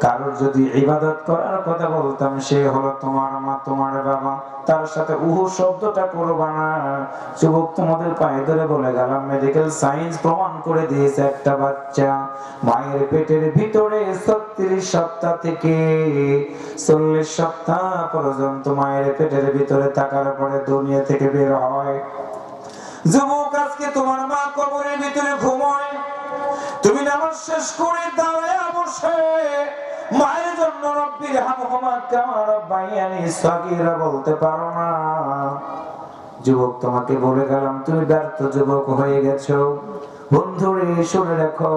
কারোর যদি ইবাদত করার কথা বলতাম, সে হলো তোমার মা, তোমার বাবা, তার সাথে উহু শব্দটা করবা না। যুবক, তোমাদের পায়ে ধরে বলে গেলাম, মেডিকেল সায়েন্স প্রমাণ করে দিয়েছে একটা বাচ্চা মায়ের পেটের ভিতরে 36 সপ্তাহ থেকে 40 সপ্তাহ পর্যন্ত মায়ের পেটের ভিতরে থাকার পরে দুনিয়া থেকে বের হয়। যুবক, আজকে তোমার মা কবরের ভিতরে ঘুমায়, তুমি নামাজ শেষ করে দাঁড়ায় বসে মায়ের জন্য রব্বির হামহুমা কামা রাব্বায়ানি সাগীরা বলতে পারো না। যুবক, তোমাকে বলে গেলাম তুমি ব্যর্থ যুবক হয়ে গেছো। বন্ধুরে শুনে রাখো,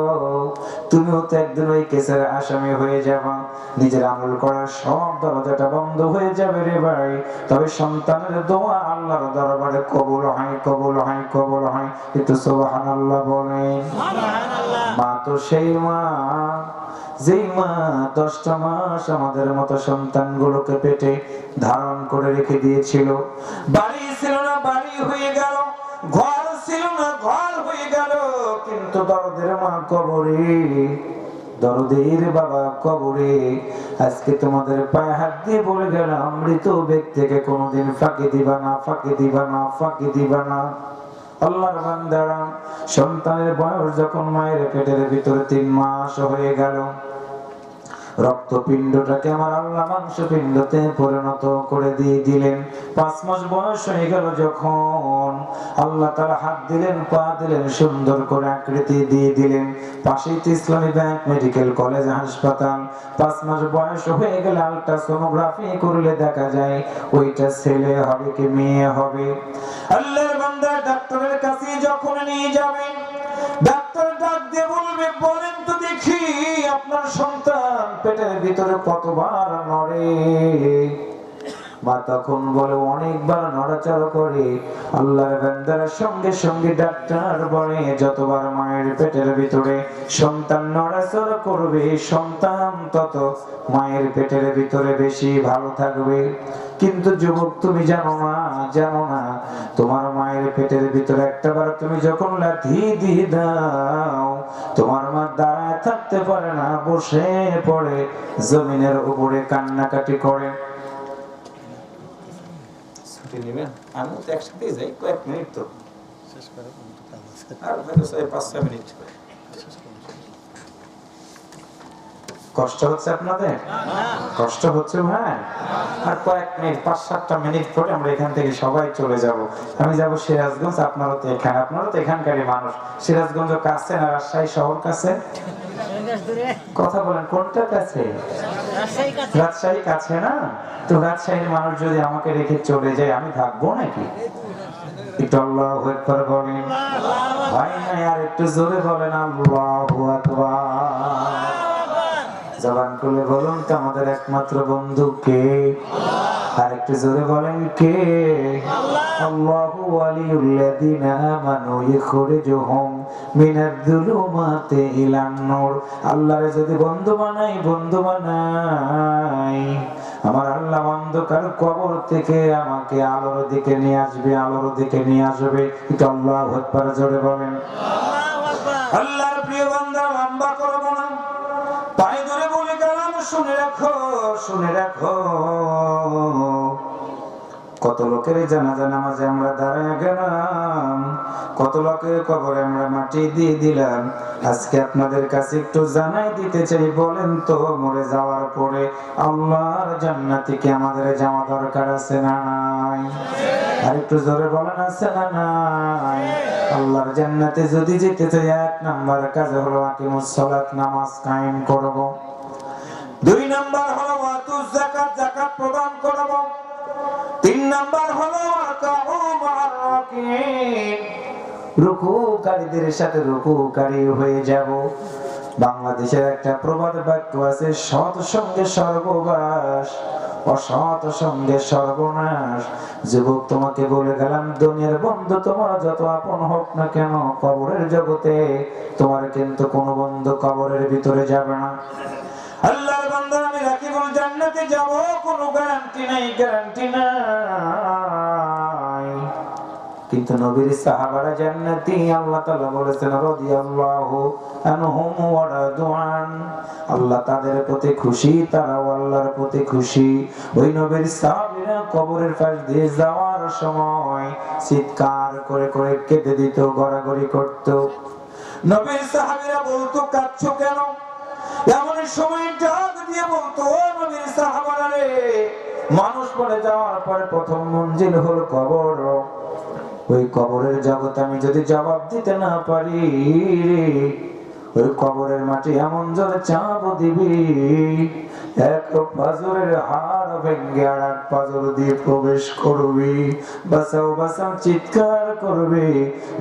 তুমিও তো একদিন ওই কেসের আসামি হয়ে যাবা, নিজের আমল করার সব দরজাটা বন্ধ হয়ে যাবে রে ভাই। তবে সন্তানের দোয়া আল্লাহর দরবারে কবুল হয়, কবুল হয়, কবুল হয়। একটু সুবহানাল্লাহ বলেন। মা তো সেই মা, যেই মা 10টা মাস আমাদের মতো সন্তানগুলোকে পেটে ধারণ করে রেখে দিয়েছিল। বাড়ি ছিল না, বাড়ি হয়ে গেল, ঘর ছিল না, ঘর হয়ে গেল, কিন্তু দরদের মা কবরে, দরদের বাবা কবরে। আজকে তোমাদের পায়ে হাত দিয়ে বলে গেলাম, মৃত ব্যক্তিকে কোনোদিন ফাঁকি দিবা না, ফাঁকি দিবা না, ফাঁকি দিবা না। আল্লাহর বান্দারা, সন্তানের বয়স যখন মায়ের পেটের ভিতরে 3 মাস হয়ে গেল, রক্তপিণ্ডটাকে আমার আল্লাহ মাংসপিণ্ডতে পরিণত করে দিয়ে দিলেন। 5 মাস বয়স হয়ে গেল যখন, আল্লাহ তাআলা হাত দিলেন, পা দিলেন, সুন্দর করে আকৃতি দিয়ে দিলেন। পাশেই ইসলামী ব্যাংক মেডিকেল কলেজ হাসপাতাল। 5 মাস বয়স হয়ে গেলে আল্ট্রাসোনোগ্রাফি করলে দেখা যায় ওইটা ছেলে হবে কি মেয়ে হবে। আল্লাহর বান্দা ডাক্তারের কাছে যখন নিয়ে যাবেন, ডাক্তার ডাক দিয়ে বলবে, বলেন তো দেখি আপনার সন্তান পেটের ভিতরে কতবার নড়ে। মা তখন বলে অনেকবার নড়াচড়া করে। আল্লাহর বান্দার সঙ্গে সঙ্গে ডাক্তার বলে, যতবার মায়ের পেটের ভিতরে সন্তান নড়াচড়া করবে, সন্তান তত মায়ের পেটের ভিতরে বেশি ভালো থাকবে। কিন্তু যুবক, তুমি জানো না, জানো না, তোমার মায়ের পেটের ভিতরে একটাবার তুমি যখন লাথি দিয়ে দাও, তোমার মা দাঁড়ায় থাকতে পারে না, বসে পড়ে জমিনের উপরে কান্নাকাটি করে। আমি তো একসাথে যাই, কয়েক মিনিট তো আর 5-6 মিনিট। কষ্ট হচ্ছে আপনাদের? কষ্ট হচ্ছে ভাই? আর কয়েক মিনিট, 5-7টা মিনিট পরে আমরা এখান থেকে সবাই চলে যাব। আমি যাব সিরাজগঞ্জ, আপনারা তো এখানে, আপনারা তো এখানকারই মানুষ। সিরাজগঞ্জ কাছে না রাজশাহী শহর কাছে? কথা বলেন, কোনটা কাছে? রাজশাহী কাছে না? তো রাজশাহীর মানুষ যদি আমাকে রেখে চলে যায়, আমি থাকবো নাকি? একটু আল্লাহু আকবার বলেন। ভাই না, আর একটু জোরে বলেন আল্লাহু আকবার। জবান খুলে বলুন তো আমাদের একমাত্র বন্ধু কে? আর একটু জোরে বলেন কে? আল্লাহু ওয়ালিউল্লাযিনা আমানু ইখরিজুহুম মিনায-যুলুমাতি ইলান-নূর। আল্লাহরে যদি বন্ধু বানাই, বন্ধু বানাই, আমার আল্লাহ অন্ধকার কবর থেকে আমাকে আলোর দিকে নিয়ে আসবে, আলোর দিকে নিয়ে আসবে। একটু আল্লাহু আকবার জোরে বলেন। আল্লাহর প্রিয় বান্দা, লম্বা করব না, পায়ে ধরে বলে গেলাম, শুনে শুনে রাখো, শুনে রাখো, কত লোকের জানাজা নামাজে আমরা দাঁড়ায় গেলাম, কত লোকের কবরে আমরা মাটি দিয়ে দিলাম। আজকে আপনাদের কাছে একটু জানাই দিতে চাই, বলেন তো মরে যাওয়ার পরে আল্লাহর জান্নাতে কি আমাদের যাওয়া দরকার আছে না নাই? আর একটু জোরে বলেন, আছে না নাই? আল্লাহর জান্নাতে যদি যেতে চাই, 1 নাম্বার কাজ হলো আকিমুস সালাত, নামাজ কায়েম করব। 2 নাম্বার হলো ওয়াতুজ যাকাত, যাকাত প্রদান করব। 3 নাম্বার হলো আরকাউ মা'আর রাকিন, রুকুকারীদের সাথে রুকুকারী হয়ে যাব। বাংলাদেশের একটা প্রবাদ বাক্য আছে, সৎ সঙ্গে স্বর্গবাস, অসৎ সঙ্গে সর্বনাশ। যুবক, তোমাকে বলে গেলাম, দুনিয়ার বন্ধু তোমার যত আপন হোক না কেন, কবরের জগতে তোমার কিন্তু কোনো বন্ধু কবরের ভিতরে যাবে না। আল্লাহর বান্দা, আমি রাকিবুল জান্নাতে যাব, কোনো গ্যারান্টি নাই, গ্যারান্টি নাই। কিন্তু নবীর সাহাবারা জান্নাতি, আল্লাহ তাআলা বলেছেন রাদিয়াল্লাহু আনহুম ওয়া রাদু আন, আল্লাহ তাদের প্রতি খুশি, তারাও আল্লাহর প্রতি খুশি। ওই নবীর সাহাবীরা কবরের পাশ দিয়ে যাওয়ার সময় চিৎকার করে করে কেঁদে দিত, গড়াগড়ি করত। নবীর সাহাবীরা বলতো, কাঁদছো কেন? এমন সময় ডাক দিয়ে বলতো, ও নবীর সাহাবারা রে, মানুষ পড়ে যাওয়ার পরে প্রথম মঞ্জিল হলো কবর। ওই কবরের জগতে আমি যদি জবাব দিতে না পারি, ওই কবরের মাটি এমন জোরে চাপ দিবি, এক পাজরের হাড় ভেঙে আর এক পাজর দিয়ে প্রবেশ করবি, বাঁচাও বাঁচাও চিৎকার করবি।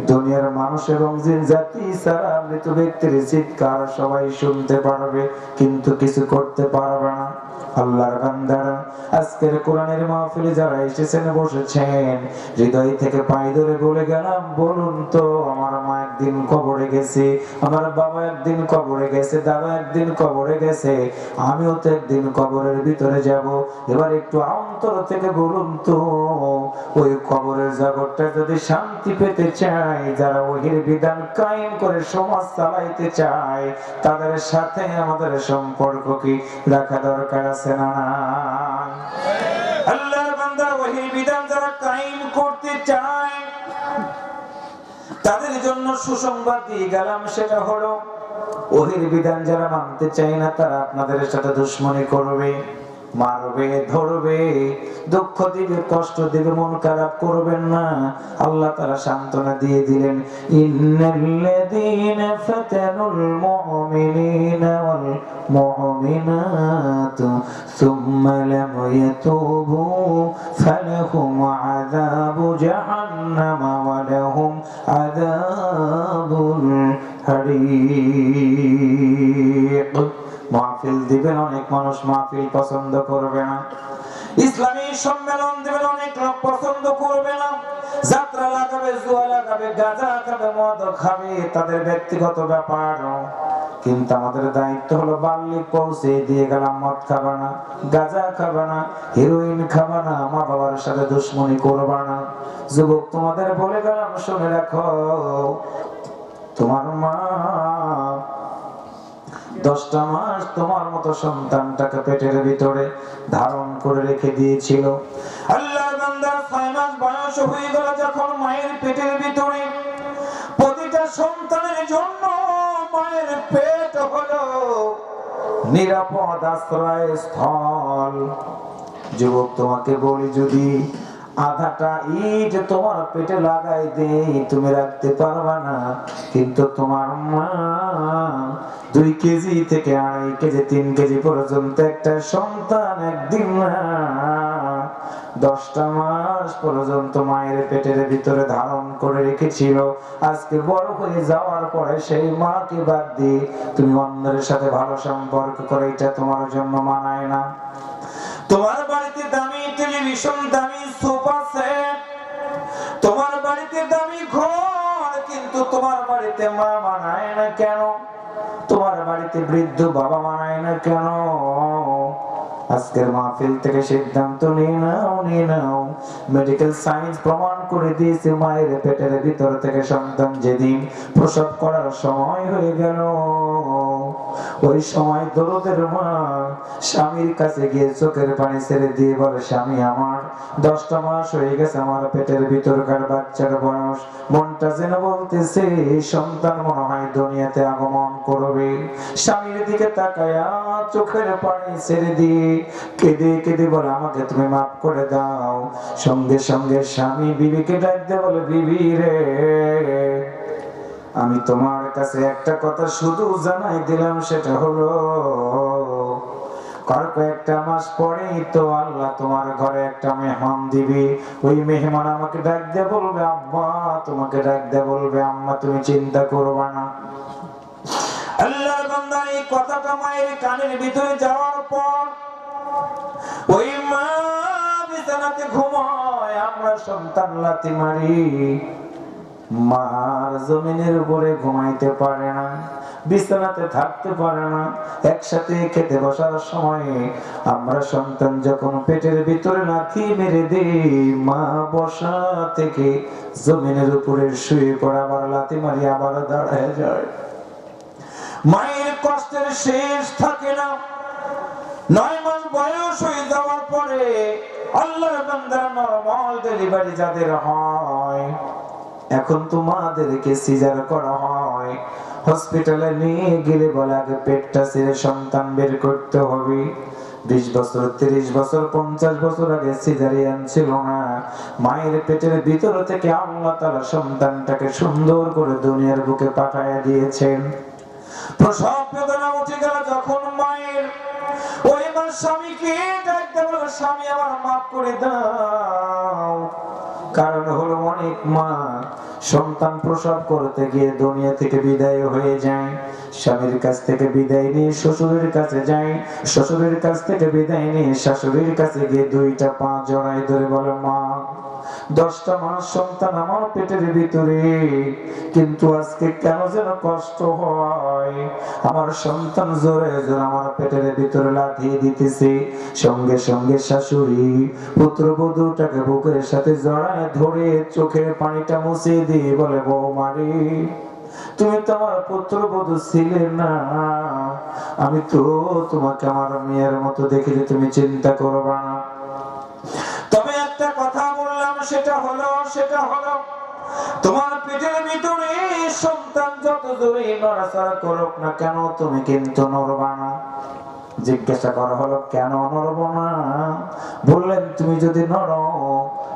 দুনিয়ার মানুষ এবং জিন জাতি সারা মৃত ব্যক্তির চিৎকার সবাই শুনতে পারবে, কিন্তু কিছু করতে পারবে না। আল্লাহর বান্দারা, আজকের কোরআনের মাহফিলে যারা এসেছেন বসেছেন, হৃদয় থেকে পায়ে ধরে বলে গেলাম, বলুন তো, আমার মা একদিন কবরে গেছে, আমার বাবা একদিন কবরে গেছে, দাদা একদিন কবরে গেছে, আমিও তো একদিন কবরের ভিতরে যাব। এবার একটু অন্তর থেকে বলুন তো, ওই কবরের জগৎটা যদি শান্তি পেতে চায়, যারা ওহির বিধান কায়েম করে সমাজ চালাইতে চায়, তাদের সাথে আমাদের সম্পর্ক কি রাখা দরকার আছে না? আল্লাহর বান্দা, ওহির বিধান যারা কায়েম করতে চায়, তাদের জন্য সুসংবাদ দিয়ে গেলাম, সেটা হলো ওহির বিধান যারা মানতে চায় না, তারা আপনাদের সাথে দুশমনি করবে, মারবে, ধরবে, দুঃখ দিবে, কষ্ট দিবে, মন খারাপ করবেন না। আল্লাহ তাআলা সান্ত্বনা দিয়ে দিলেন, ইন্নাল্লাযীনা ফাতানুল মুমিনিনা ওয়াল মুমিনাত সুম্মা লাম ইয়াতুবু ফালাহুম আযাবু জাহান্নাম ওয়া লাহুম আযাবুল হারিক। মাহফিল দিবেন, অনেক মানুষ মাহফিল পছন্দ করবে না। ইসলামী সম্মেলন দিবেন, অনেক লোক পছন্দ করবে না। যাত্রা লাগাবে, জুয়া লাগাবে, গাঁজা খাবে, মদ খাবে, তাদের ব্যক্তিগত ব্যাপার। কিন্তু আমাদের দায়িত্ব হলো বাল্যে পৌঁছে দিয়ে গেলাম, মদ খাবা না, গাঁজা খাবা না, হেরোইন খাবা না, মা বাবার সাথে দুশমনি করবা না। যুবক, তোমাদের বলে গেলাম, শুনে রাখো, তোমার মা 10টা মাস তোমার মতো সন্তানটাকে পেটের ভিতরে ধারণ করে রেখে দিয়েছিল। আল্লাহর বান্দা, 6 মাস বয়স হয়ে গেল যখন মায়ের পেটের ভিতরে, প্রতিটা সন্তানের জন্য মায়ের পেট হলো নিরাপদ আশ্রয় স্থল। যুবক, তোমাকে বলি, যদি আধাটা ইট তোমার পেটে লাগাই দেই, তুমি রাখতে পারবা না। কিন্তু তোমার মা 2 কেজি থেকে 2.5 কেজি 3 কেজি পর্যন্ত একটা সন্তান একদিন না 10টা মাস পর্যন্ত মায়ের পেটের ভিতরে ধারণ করে রেখেছিল। আজকে বড় হয়ে যাওয়ার পরে সেই মাকে বাদ দিয়ে তুমি অন্যের সাথে ভালো সম্পর্ক করে, এটা তোমার জন্য মানায় না। তোমার বাড়িতে দামি টেলিভিশন, দামি সোফা সেট, তোমার বাড়িতে দামি ঘর, কিন্তু তোমার বাড়িতে মা মানায় না কেন? তোমার বাড়িতে বৃদ্ধ বাবা মানায় না কেন? আজকের মাহফিল থেকে সিদ্ধান্ত নিয়ে নাও, নিয়ে নাও। মেডিকেল সায়েন্স প্রমাণ করে দিয়েছে মায়ের পেটের ভিতর থেকে সন্তান যেদিন প্রসব করার সময় হয়ে গেল, ওই সময় দরদের মা স্বামীর কাছে গিয়ে চোখের পানি ছেড়ে দিয়ে বলে, স্বামী আমার 10টা মাস হয়ে গেছে আমার পেটের ভিতরকার বাচ্চার বয়স, মনটা যেন বলতেছে এই সন্তান মনে হয় দুনিয়াতে আগমন করবে। স্বামীর দিকে তাকায়া চোখের পানি ছেড়ে দিয়ে কেঁদে কেঁদে বলে, আমাকে তুমি মাফ করে দাও। সঙ্গে সঙ্গে স্বামী বিবিকে ডাকতে বলে, বিবি রে, আমি তোমার কাছে একটা কথা শুধু জানাই দিলাম, সেটা হলো কয়েকটা মাস পরেই তো আল্লাহ তোমার ঘরে একটা মেহমান দিবে। ওই মেহমান আমাকে ডাক দিয়ে বলবে আব্বা, তোমাকে ডাক দিয়ে বলবে আম্মা, তুমি চিন্তা করবা না। আল্লাহর বান্দা এই কথাটা মায়ের কানের ভিতরে যাওয়ার পর ওই মা বিছানাতে ঘুমায়, আমরা সন্তান লাথি মারি, মার জমিনের উপরে ঘুমাইতে পারে না, বিছানাতে থাকতে পারে না। একসাথে খেতে বসার সময় আমরা সন্তান যখন পেটের ভিতরে লাথি মেরে দেই, মা বসা থেকে জমিনের উপরে শুয়ে পড়ে আবার লাথি মারি আবার দাঁড়ায় যায়। মায়ের কষ্টের শেষ থাকে না। 9 মাস বয়স হয়ে যাওয়ার পরে আল্লাহর বান্দারা নরমাল ডেলিভারি যাদের হয়, এখন তো মাদেরকে সিজার করা হয়, হসপিটালে নিয়ে গেলে বলে আগে পেটটা ছেড়ে সন্তান বের করতে হবে। 20 বছর 30 বছর 50 বছর আগে সিজারিয়ান ছিল না, মায়ের পেটের ভিতর থেকে আল্লাহ তাআলা সন্তানটাকে সুন্দর করে দুনিয়ার বুকে পাঠিয়ে দিয়েছেন। প্রসব বেদনা উঠে গেল যখন মায়ের, ওই মা স্বামীকে ডাকতে বলে, স্বামী আমার মাফ করে দাও। কারণ হলো অনেক মা সন্তান প্রসব করতে গিয়ে দুনিয়া থেকে বিদায় হয়ে যায়, স্বামীর কাছ থেকে বিদায় নিয়ে শ্বশুরের কাছে যায়, শ্বশুরের কাছ থেকে বিদায় নিয়ে শাশুড়ির কাছে গিয়ে 2টা পা জড়ায় ধরে বলে, মা 10টা মাস সন্তান আমার পেটের ভিতরে, কিন্তু আজকে কেন যেন কষ্ট হয়, আমার সন্তান জোরে জোরে আমার পেটের ভিতরে লাথি দিতেছে। সঙ্গে সঙ্গে শাশুড়ি পুত্রবধূটাকে বুকের সাথে জড়ায় ধরে চোখের পানিটা মুছে দিয়ে বলে, বৌমারে, তুমি তো আমার পুত্রবধূ ছিলে না, আমি তো তোমাকে আমার মেয়ের মতো দেখি, তুমি চিন্তা করবা না। তবে একটা কথা বললাম, সেটা হলো তোমার পেটের ভিতরে সন্তান যত জোরে নড়াচড়া করুক না কেন, তুমি কিন্তু নড়বা না। জিজ্ঞাসা করা হলো, কেন নড়বো না? বললেন, তুমি যদি নড়ো,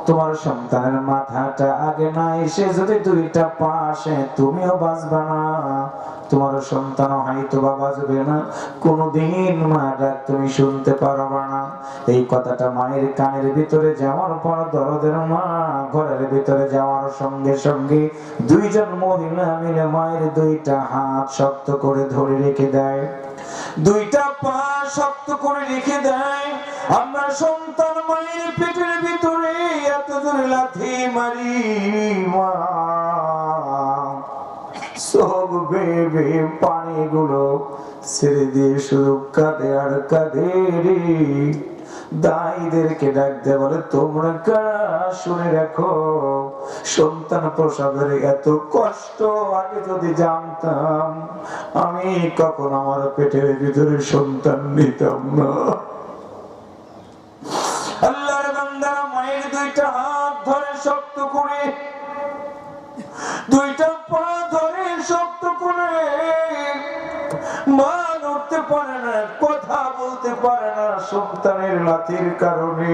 তোমার সন্তানের মাথাটা আগে না এসে যদি 2টা পা আসে, তুমিও বাঁচবা না, তোমার সন্তান হয়তো বা বাঁচবে না, কোনোদিন মা ডাক তুমি শুনতে পারবা না। এই কথাটা মায়ের কানের ভিতরে যাওয়ার পর দরদের মা ঘরের ভিতরে যাওয়ার সঙ্গে সঙ্গে 2 জন মহিলা মিলে মায়ের 2টা হাত শক্ত করে ধরে রেখে দেয়, 2টা পা শক্ত করে রেখে দেয়। আমরা সন্তান মায়ের পেটের ভিতরে এত জোরে লাথি মারি, মা সব বেবে পানিগুলো ছেড়ে দিয়ে শুধু কাঁদে আর কাঁদে রে। দাইদেরকে ডাকতে বলে, তোমরা কারা শুনে রাখো, সন্তান প্রসবের এত কষ্ট আগে যদি জানতাম, আমি কখন আমার পেটের ভিতরে সন্তান নিতাম না। আল্লাহর বান্দারা মায়ের 2টা হাত ধরে শক্ত করে, 2টা পা ধরে শক্ত করে, মা নড়তে পারে না, কথা বলতে পারে না সন্তানের লাথির কারণে।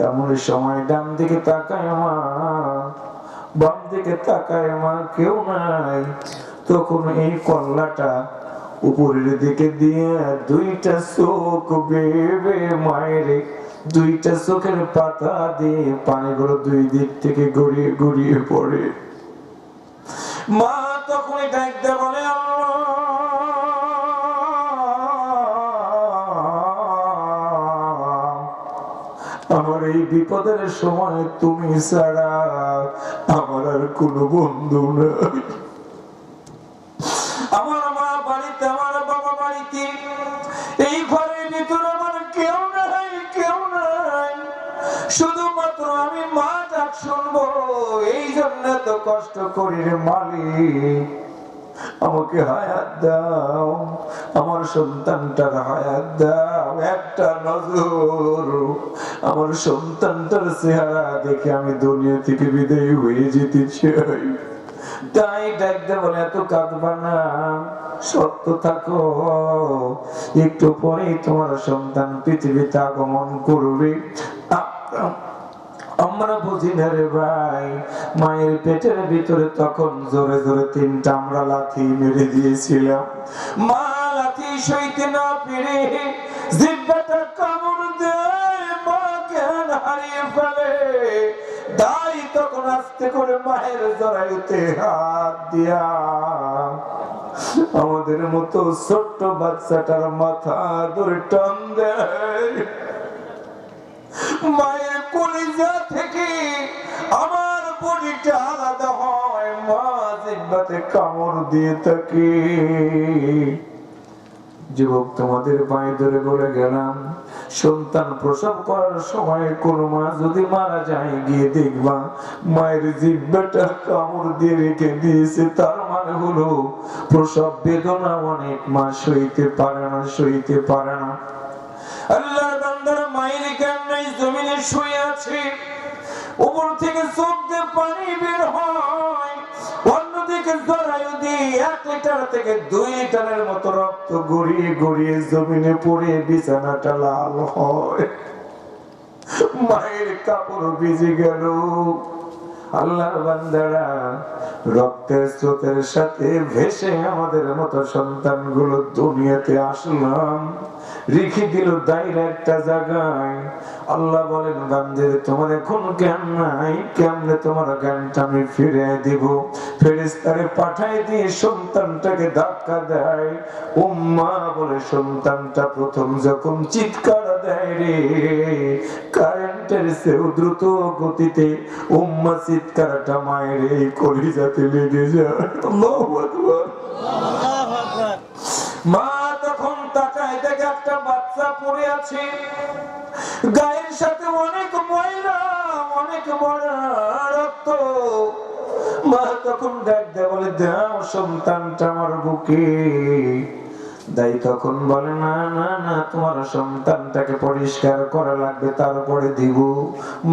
এমন সময় ডান দিকে তাকায় মা, বাম দিকে তাকায় মা, কেউ নাই। তখন এই কল্লাটা উপরের দিকে দিয়ে 2টা চোখ বেবে মায়ের 2টা চোখের পাতা দিয়ে পানিগুলো 2 দিক থেকে গড়িয়ে গড়িয়ে পড়ে। মা তখনই ডাকতে বলে, আমার এই বিপদের সময় তুমি ছাড়া আমার আর কোনো বন্ধু নাই। আমার মা বাড়িতে, আমার বাবা বাড়িতে, এই ঘরের ভিতরে আমার কেউ নাই, শুধুমাত্র আমি মা জন্য এত কষ্ট করি রে মালিক, আমাকে হায়াত দাও, আমার সন্তানটার হায়াত দাও, একটা নজর আমার সন্তানটার চেহারা দেখে আমি দুনিয়া থেকে বিদায় হয়ে যেতে চাই। তাই ডাকতে বলে এত কাঁদবা না, সত্য থাকো, একটু পরেই তোমার সন্তান পৃথিবীতে আগমন করবে। আমরা বুঝি না রে ভাই, মায়ের পেটের ভিতরে তখন জোরে জোরে 3টা আমরা লাথি মেরে দিয়েছিলাম। মা লাথি সইতে না পেরে জিহ্বাটা কামড় দেয়, মা জ্ঞান হারিয়ে ফেলে। তাই তখন আস্তে করে মায়ের জরায়ুতে হাত দিয়া আমাদের মতো ছোট্ট বাচ্চাটার মাথা ধরে টান দেয়। মায়ের কলিজা থেকে আমার বডিটা আলাদা হয়, মা জিহ্বাতে কামড় দিয়ে থাকে। যুবক, তোমাদের পায়ে ধরে বলে গেলাম, সন্তান প্রসব করার সময় কোন মা যদি মারা যায়, গিয়ে দেখবা মায়ের জিহ্বাটা কামড় দিয়ে রেখে দিয়েছে। তার মানে হলো প্রসব বেদনা অনেক মা সইতে পারে না, সইতে পারে না। আল্লাহর বান্দারা মায়ের জ্ঞান নাই, জমিনে শুয়ে আছে, উপর থেকে চোখ দিয়ে পানি বের হয়, অন্যদিকে জরায়ু দিয়ে 1 লিটার থেকে 2 লিটারের মতো রক্ত গড়িয়ে গড়িয়ে জমিনে পড়ে বিছানাটা লাল হয়। মায়ের কাপড় ভিজে গেল। আল্লাহর বান্দারা রক্তের স্রোতের সাথে ভেসে আমাদের মতো সন্তানগুলো দুনিয়াতে আসলাম, রেখে দিল দায়রা একটা জায়গায়। আল্লাহ বলেন, বান্দার তোমার এখন জ্ঞান নাই, কেমনে তোমার জ্ঞানটা আমি ফিরে দিব? ফেরেশতারে পাঠাই দিয়ে সন্তানটাকে ধাক্কা দেয়। উম্মা বলে সন্তানটা প্রথম যখন চিৎকার দেয় রে, কারেন্টের চেয়েও দ্রুত গতিতে উম্মা চিৎকারটা মায়ের এই কলিজাতে লেগে যায়। আল্লাহু আকবার। মা তখন তাকায় দেখে একটা বাচ্চা পড়ে আছে, গায়ের সাথে অনেক ময়লা, অনেক বড় রক্ত। মা তখন ডাক দেয়, বলে দাও সন্তানটা আমার বুকে। দাই তখন বলে, না না না, তোমার সন্তানটাকে পরিষ্কার করা লাগবে, তারপরে দিব।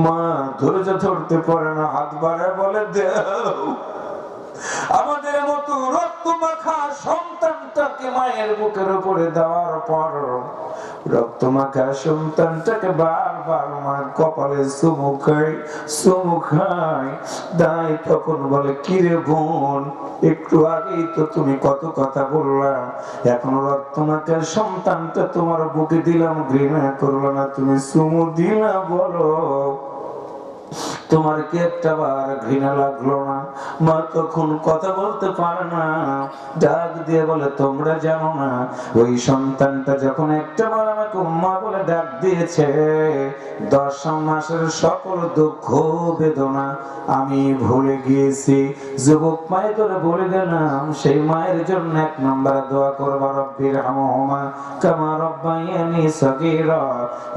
মা ধৈর্য ধরতে পারে না, হাত বাড়ায় বলে দাও। আমাদের মতো রক্ত মাখা সন্তানটাকে মায়ের বুকের উপরে দেওয়ার পর রক্ত মাখা সন্তানটাকে বারবার মা কপালে চুমু খায়। দাই তখন বলে, কিরে বোন, একটু আগেই তো তুমি কত কথা বললা, এখন রক্ত মাখা সন্তানটা তোমার বুকে দিলাম, ঘৃণা করলো না, তুমি চুমু দিলা, বলো তোমার কি একটা বার ঘৃণা লাগলো না? মা তখন কথা বলতে পারে না, ডাক দিয়ে বলে, তোমরা জানো না ওই সন্তানটা যখন একটা বার আমাকে উম্মা বলে ডাক দিয়েছে, 10 মাসের সকল দুঃখ বেদনা আমি ভুলে গিয়েছি। যুবক মায়ের ধরে বলে গেলাম, সেই মায়ের জন্য 1 নম্বর দোয়া করবা, রব্বির হামহুমা কামা রব্বায়ানি সগীরা।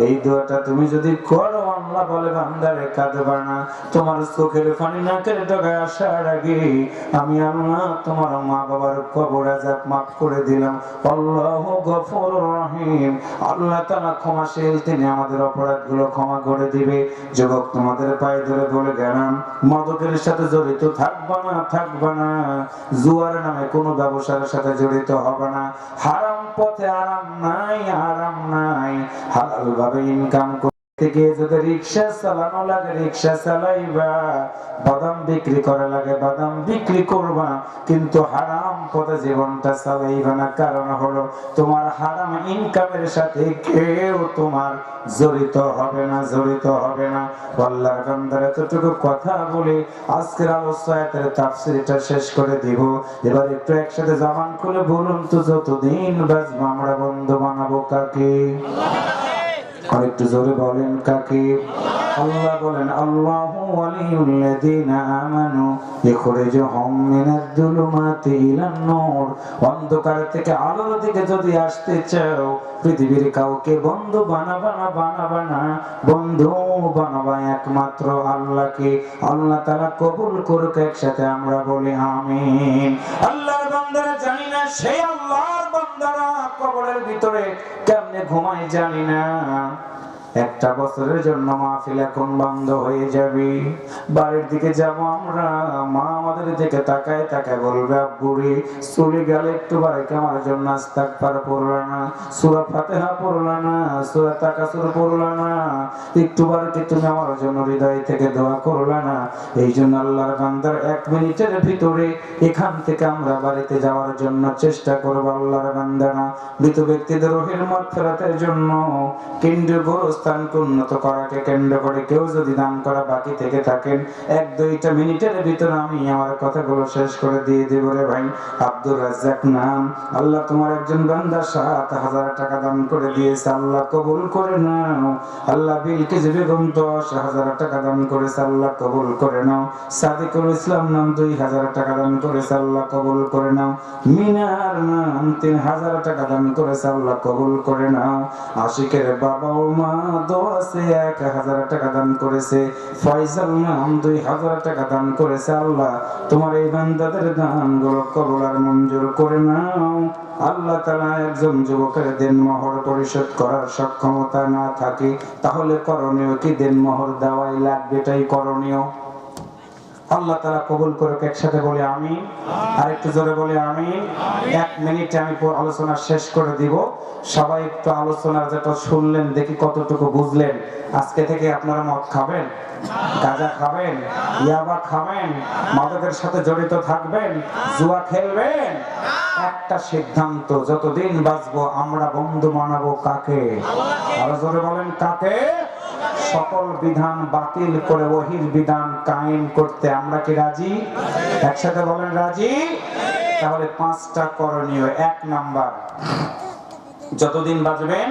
এই দোয়াটা তুমি যদি করো, আল্লাহ বলে বান্দারে কাঁদবা না, তোমার চোখের পানি নাকের ডগায় আসার আগে আমি আল্লাহ তোমার মা বাবার কবর আযাব মাফ করে দিলাম। আল্লাহু গফুরুর রহিম, আল্লাহ তাআলা ক্ষমাশীল, তিনি আমাদের অপরাধগুলো ক্ষমা করে দিবে। যুবক, তোমাদের পায়ে ধরে বলে গেলাম, মাদকের সাথে জড়িত থাকবা না, থাকবা না। জুয়ার নামে কোনো ব্যবসার সাথে জড়িত হবে না। হারাম পথে আরাম নাই, আরাম নাই। হালাল ভাবে ইনকাম থেকে যদি রিকশা চালানো লাগে, রিকশা চালাইবা। বাদাম বিক্রি করা লাগে, বাদাম বিক্রি করবা, কিন্তু হারাম পথে জীবনটা চালাইবা না। কারণ হলো তোমার হারাম ইনকামের সাথে কেউ তোমার জড়িত হবে না, জড়িত হবে না। আল্লাহর বান্দারা এতটুকু কথা বলে আজকের আলোচনার তাফসীরটা শেষ করে দিব। এবার একটু একসাথে জবান খুলে বলুন তো, যতদিন বাঁচবো আমরা বন্ধু বানাবো কাকে? আর একটু জোরে বলেন, কাকে? আল্লাহ বলেন আল্লাহু ওয়ালিউল্লাযীনা আমানু ইখরিজুহুম মিনাজ যুলুমাতি ইলান নূর। অন্ধকার থেকে আলোর দিকে যদি আসতে চাও, পৃথিবীর কাউকে বন্ধু বানাবা না, বন্ধু বানাবা একমাত্র আল্লাহকে। আল্লাহ তাআলা কবুল করুক, একসাথে আমরা বলি আমিন। আল্লাহর বান্দারা জানি না সেই আল্লাহর বান্দারা কবরের ভিতরে কেমনে ঘুমায় জানি না। একটা বছরের জন্য মাহফিল এখন বন্ধ হয়ে যাবে, বাড়ির দিকে যাব আমরা, মা আমাদের দিকে তাকায় তাকায় বলবে আব্বুরে চলে গেল একটু বাড়িতে আমার জন্য আস্তাগফার পড়লা না, সূরা ফাতিহা পড়লা না, সূরা তাকাসুর পড়লা না, একটু বাড়িতে তুমি আমার জন্য হৃদয় থেকে দোয়া করলা না। এই জন্য আল্লাহর বান্দার 1 মিনিটের ভিতরে এখান থেকে আমরা বাড়িতে যাওয়ার জন্য চেষ্টা করব। আল্লাহর বান্দারা মৃত ব্যক্তিদের রুহের মাগফিরাতের জন্য কেন্দ্রীয় গোরস্থানকে উন্নত করাকে কেন্দ্র করে কেউ যদি দান করা বাকি থেকে থাকেন 1-2টা মিনিটের ভিতরে আমি আমার কথাগুলো শেষ করে দিয়ে দেব রে ভাই। আব্দুর রাজ্জাক নাম, আল্লাহ তোমার একজন বান্দা 7,000 টাকা দান করে দিয়েছে, আল্লাহ কবুল করে নাও। আল্লাহ বিলকিস বেগম 10,000 টাকা দান করেছে, আল্লাহ কবুল করে নাও। সাদিকুল ইসলাম নাম 2,000 টাকা দান করেছে, আল্লাহ কবুল করে নাও। মিনার নাম 3,000 টাকা দান করেছে, আল্লাহ কবুল করে নাও। আশিকের বাবা ও মা দোয়াছে 1,000 টাকা দান করেছে। ফয়সাল নাম 2,000 টাকা দান করেছে, আল্লাহ তোমার এই বান্দাদের দানগুলো কবুল আর মঞ্জুর করে নাও। আল্লাহ তাআলা একজন যুবকের দেনমোহর পরিশোধ করার সক্ষমতা না থাকে তাহলে করণীয় কি? দেনমোহর দেওয়াই লাগবে, এটাই করণীয়। আল্লাহ তাআলা কবুল করুক, একসাথে বলি আমিন। আর একটু জোরে বলি আমিন। 1 মিনিটে আমি আলোচনা শেষ করে দিব। সবাই একটু আলোচনা যেটা শুনলেন দেখি কতটুকু বুঝলেন। আজকে থেকে আপনারা মদ খাবেন, গাঁজা খাবেন, ইয়াবা খাবেন, মাদকের সাথে জড়িত থাকবেন, জুয়া খেলবেন? একটা সিদ্ধান্ত, যতদিন বাঁচবো আমরা বন্ধু বানাবো কাকে? আরো জোরে বলেন কাকে? সকল বিধান বাতিল করে ওহির বিধান কায়েম করতে আমরা কি রাজি? একসাথে বলেন রাজি? তাহলে 5টা করণীয়। 1 নাম্বার, যতদিন বাঁচবেন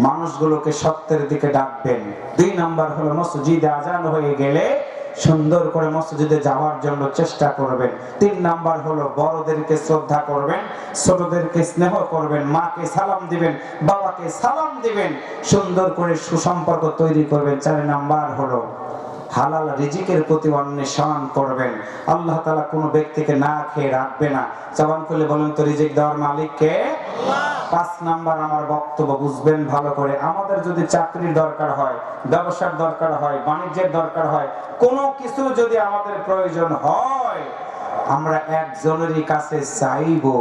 মানুষগুলোকে সত্যের দিকে ডাকবেন। 2 নাম্বার হলো মসজিদে আজান হয়ে গেলে সুন্দর করে মসজিদে যাওয়ার জন্য চেষ্টা করবেন। 3 নাম্বার হলো বড়দেরকে শ্রদ্ধা করবেন, ছোটদেরকে স্নেহ করবেন, মাকে সালাম দিবেন, বাবাকে সালাম দিবেন, সুন্দর করে সুসম্পর্ক তৈরি করবেন। 4 নাম্বার হলো হালাল রিজিকের প্রতি অন্বেষণ করবেন। আল্লাহ তাআলা কোনো ব্যক্তিকে না খেয়ে রাখবে না। জবান খুলে বলেন তো রিজিক দেওয়ার মালিক কে? আল্লাহ। 5 নাম্বার আমার বক্তব্য বুঝবেন ভালো করে। আমাদের যদি চাকরির দরকার হয়, ব্যবসার দরকার হয়, বাণিজ্যের দরকার হয়, কোনো কিছু যদি আমাদের প্রয়োজন হয়, আমরা একজনেরই কাছে চাইবো।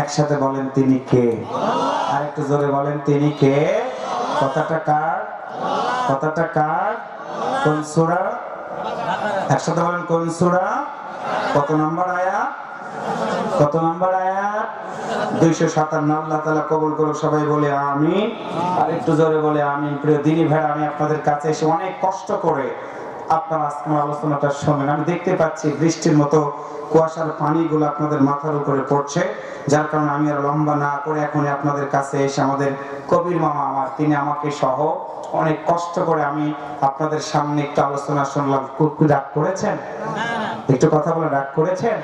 একসাথে বলেন তিনি কে? আল্লাহ। আর একটু জোরে বলেন তিনি কে? কথাটা কার? কথাটা কার? কোন সূরা? একসাথে বলেন কোন সূরা? কত নম্বর আয়াত? কত নম্বর আয়াত? 257। আল্লাহ তাআলা কবুল করুক, সবাই বলে আমিন। আর একটু জোরে বলে আমিন। প্রিয় দিনী ভাই, আমি আপনাদের কাছে এসে অনেক কষ্ট করে আপনার আজকের আলোচনাটা শুনেন। আমি দেখতে পাচ্ছি বৃষ্টির মতো কুয়াশার পানিগুলো আপনাদের মাথার উপরে পড়ছে, যার কারণে আমি আর লম্বা না করে এখন আপনাদের কাছে এসে আমাদের কবির মামা আমার, তিনি আমাকে সহ অনেক কষ্ট করে আমি আপনাদের সামনে একটু আলোচনা শুনলাম। রাগ করেছেন? একটু কথা বলে রাগ করেছেন?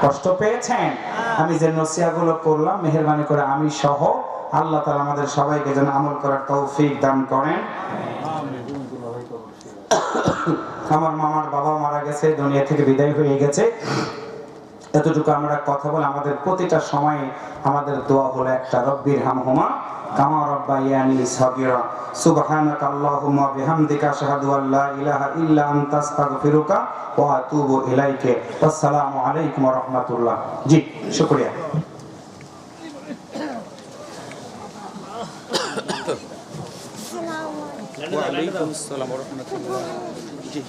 কষ্ট পেয়েছেন? আমি যে নসিহতগুলো করলাম মেহেরবানি করে আমি সহ আল্লাহ তাআলা আমাদের সবাইকে যেন আমল করার তৌফিক দান করেন। আমার মামার বাবা মারা গেছে, দুনিয়া থেকে বিদায় হয়ে গেছে। এতটুকু আমরা কথা বলে আমাদের প্রতিটা সময়ে আমাদের দোয়া হলো একটা, রব্বির হামহুমা কামা রাব্বায়ানি সাগীরা। সুবহানাকা আল্লাহুম্মা বিহামদিকা আশহাদু আল্লা ইলাহা ইল্লা আনতা আস্তাগফিরুকা ওয়া আতুবু ইলাইকা। আসসালামু আলাইকুম ওয়া রাহমাতুল্লাহ। জি, শুকরিয়া। ওয়া আলাইকুম আসসালাম ওয়া রাহমাতুল্লাহ। জি।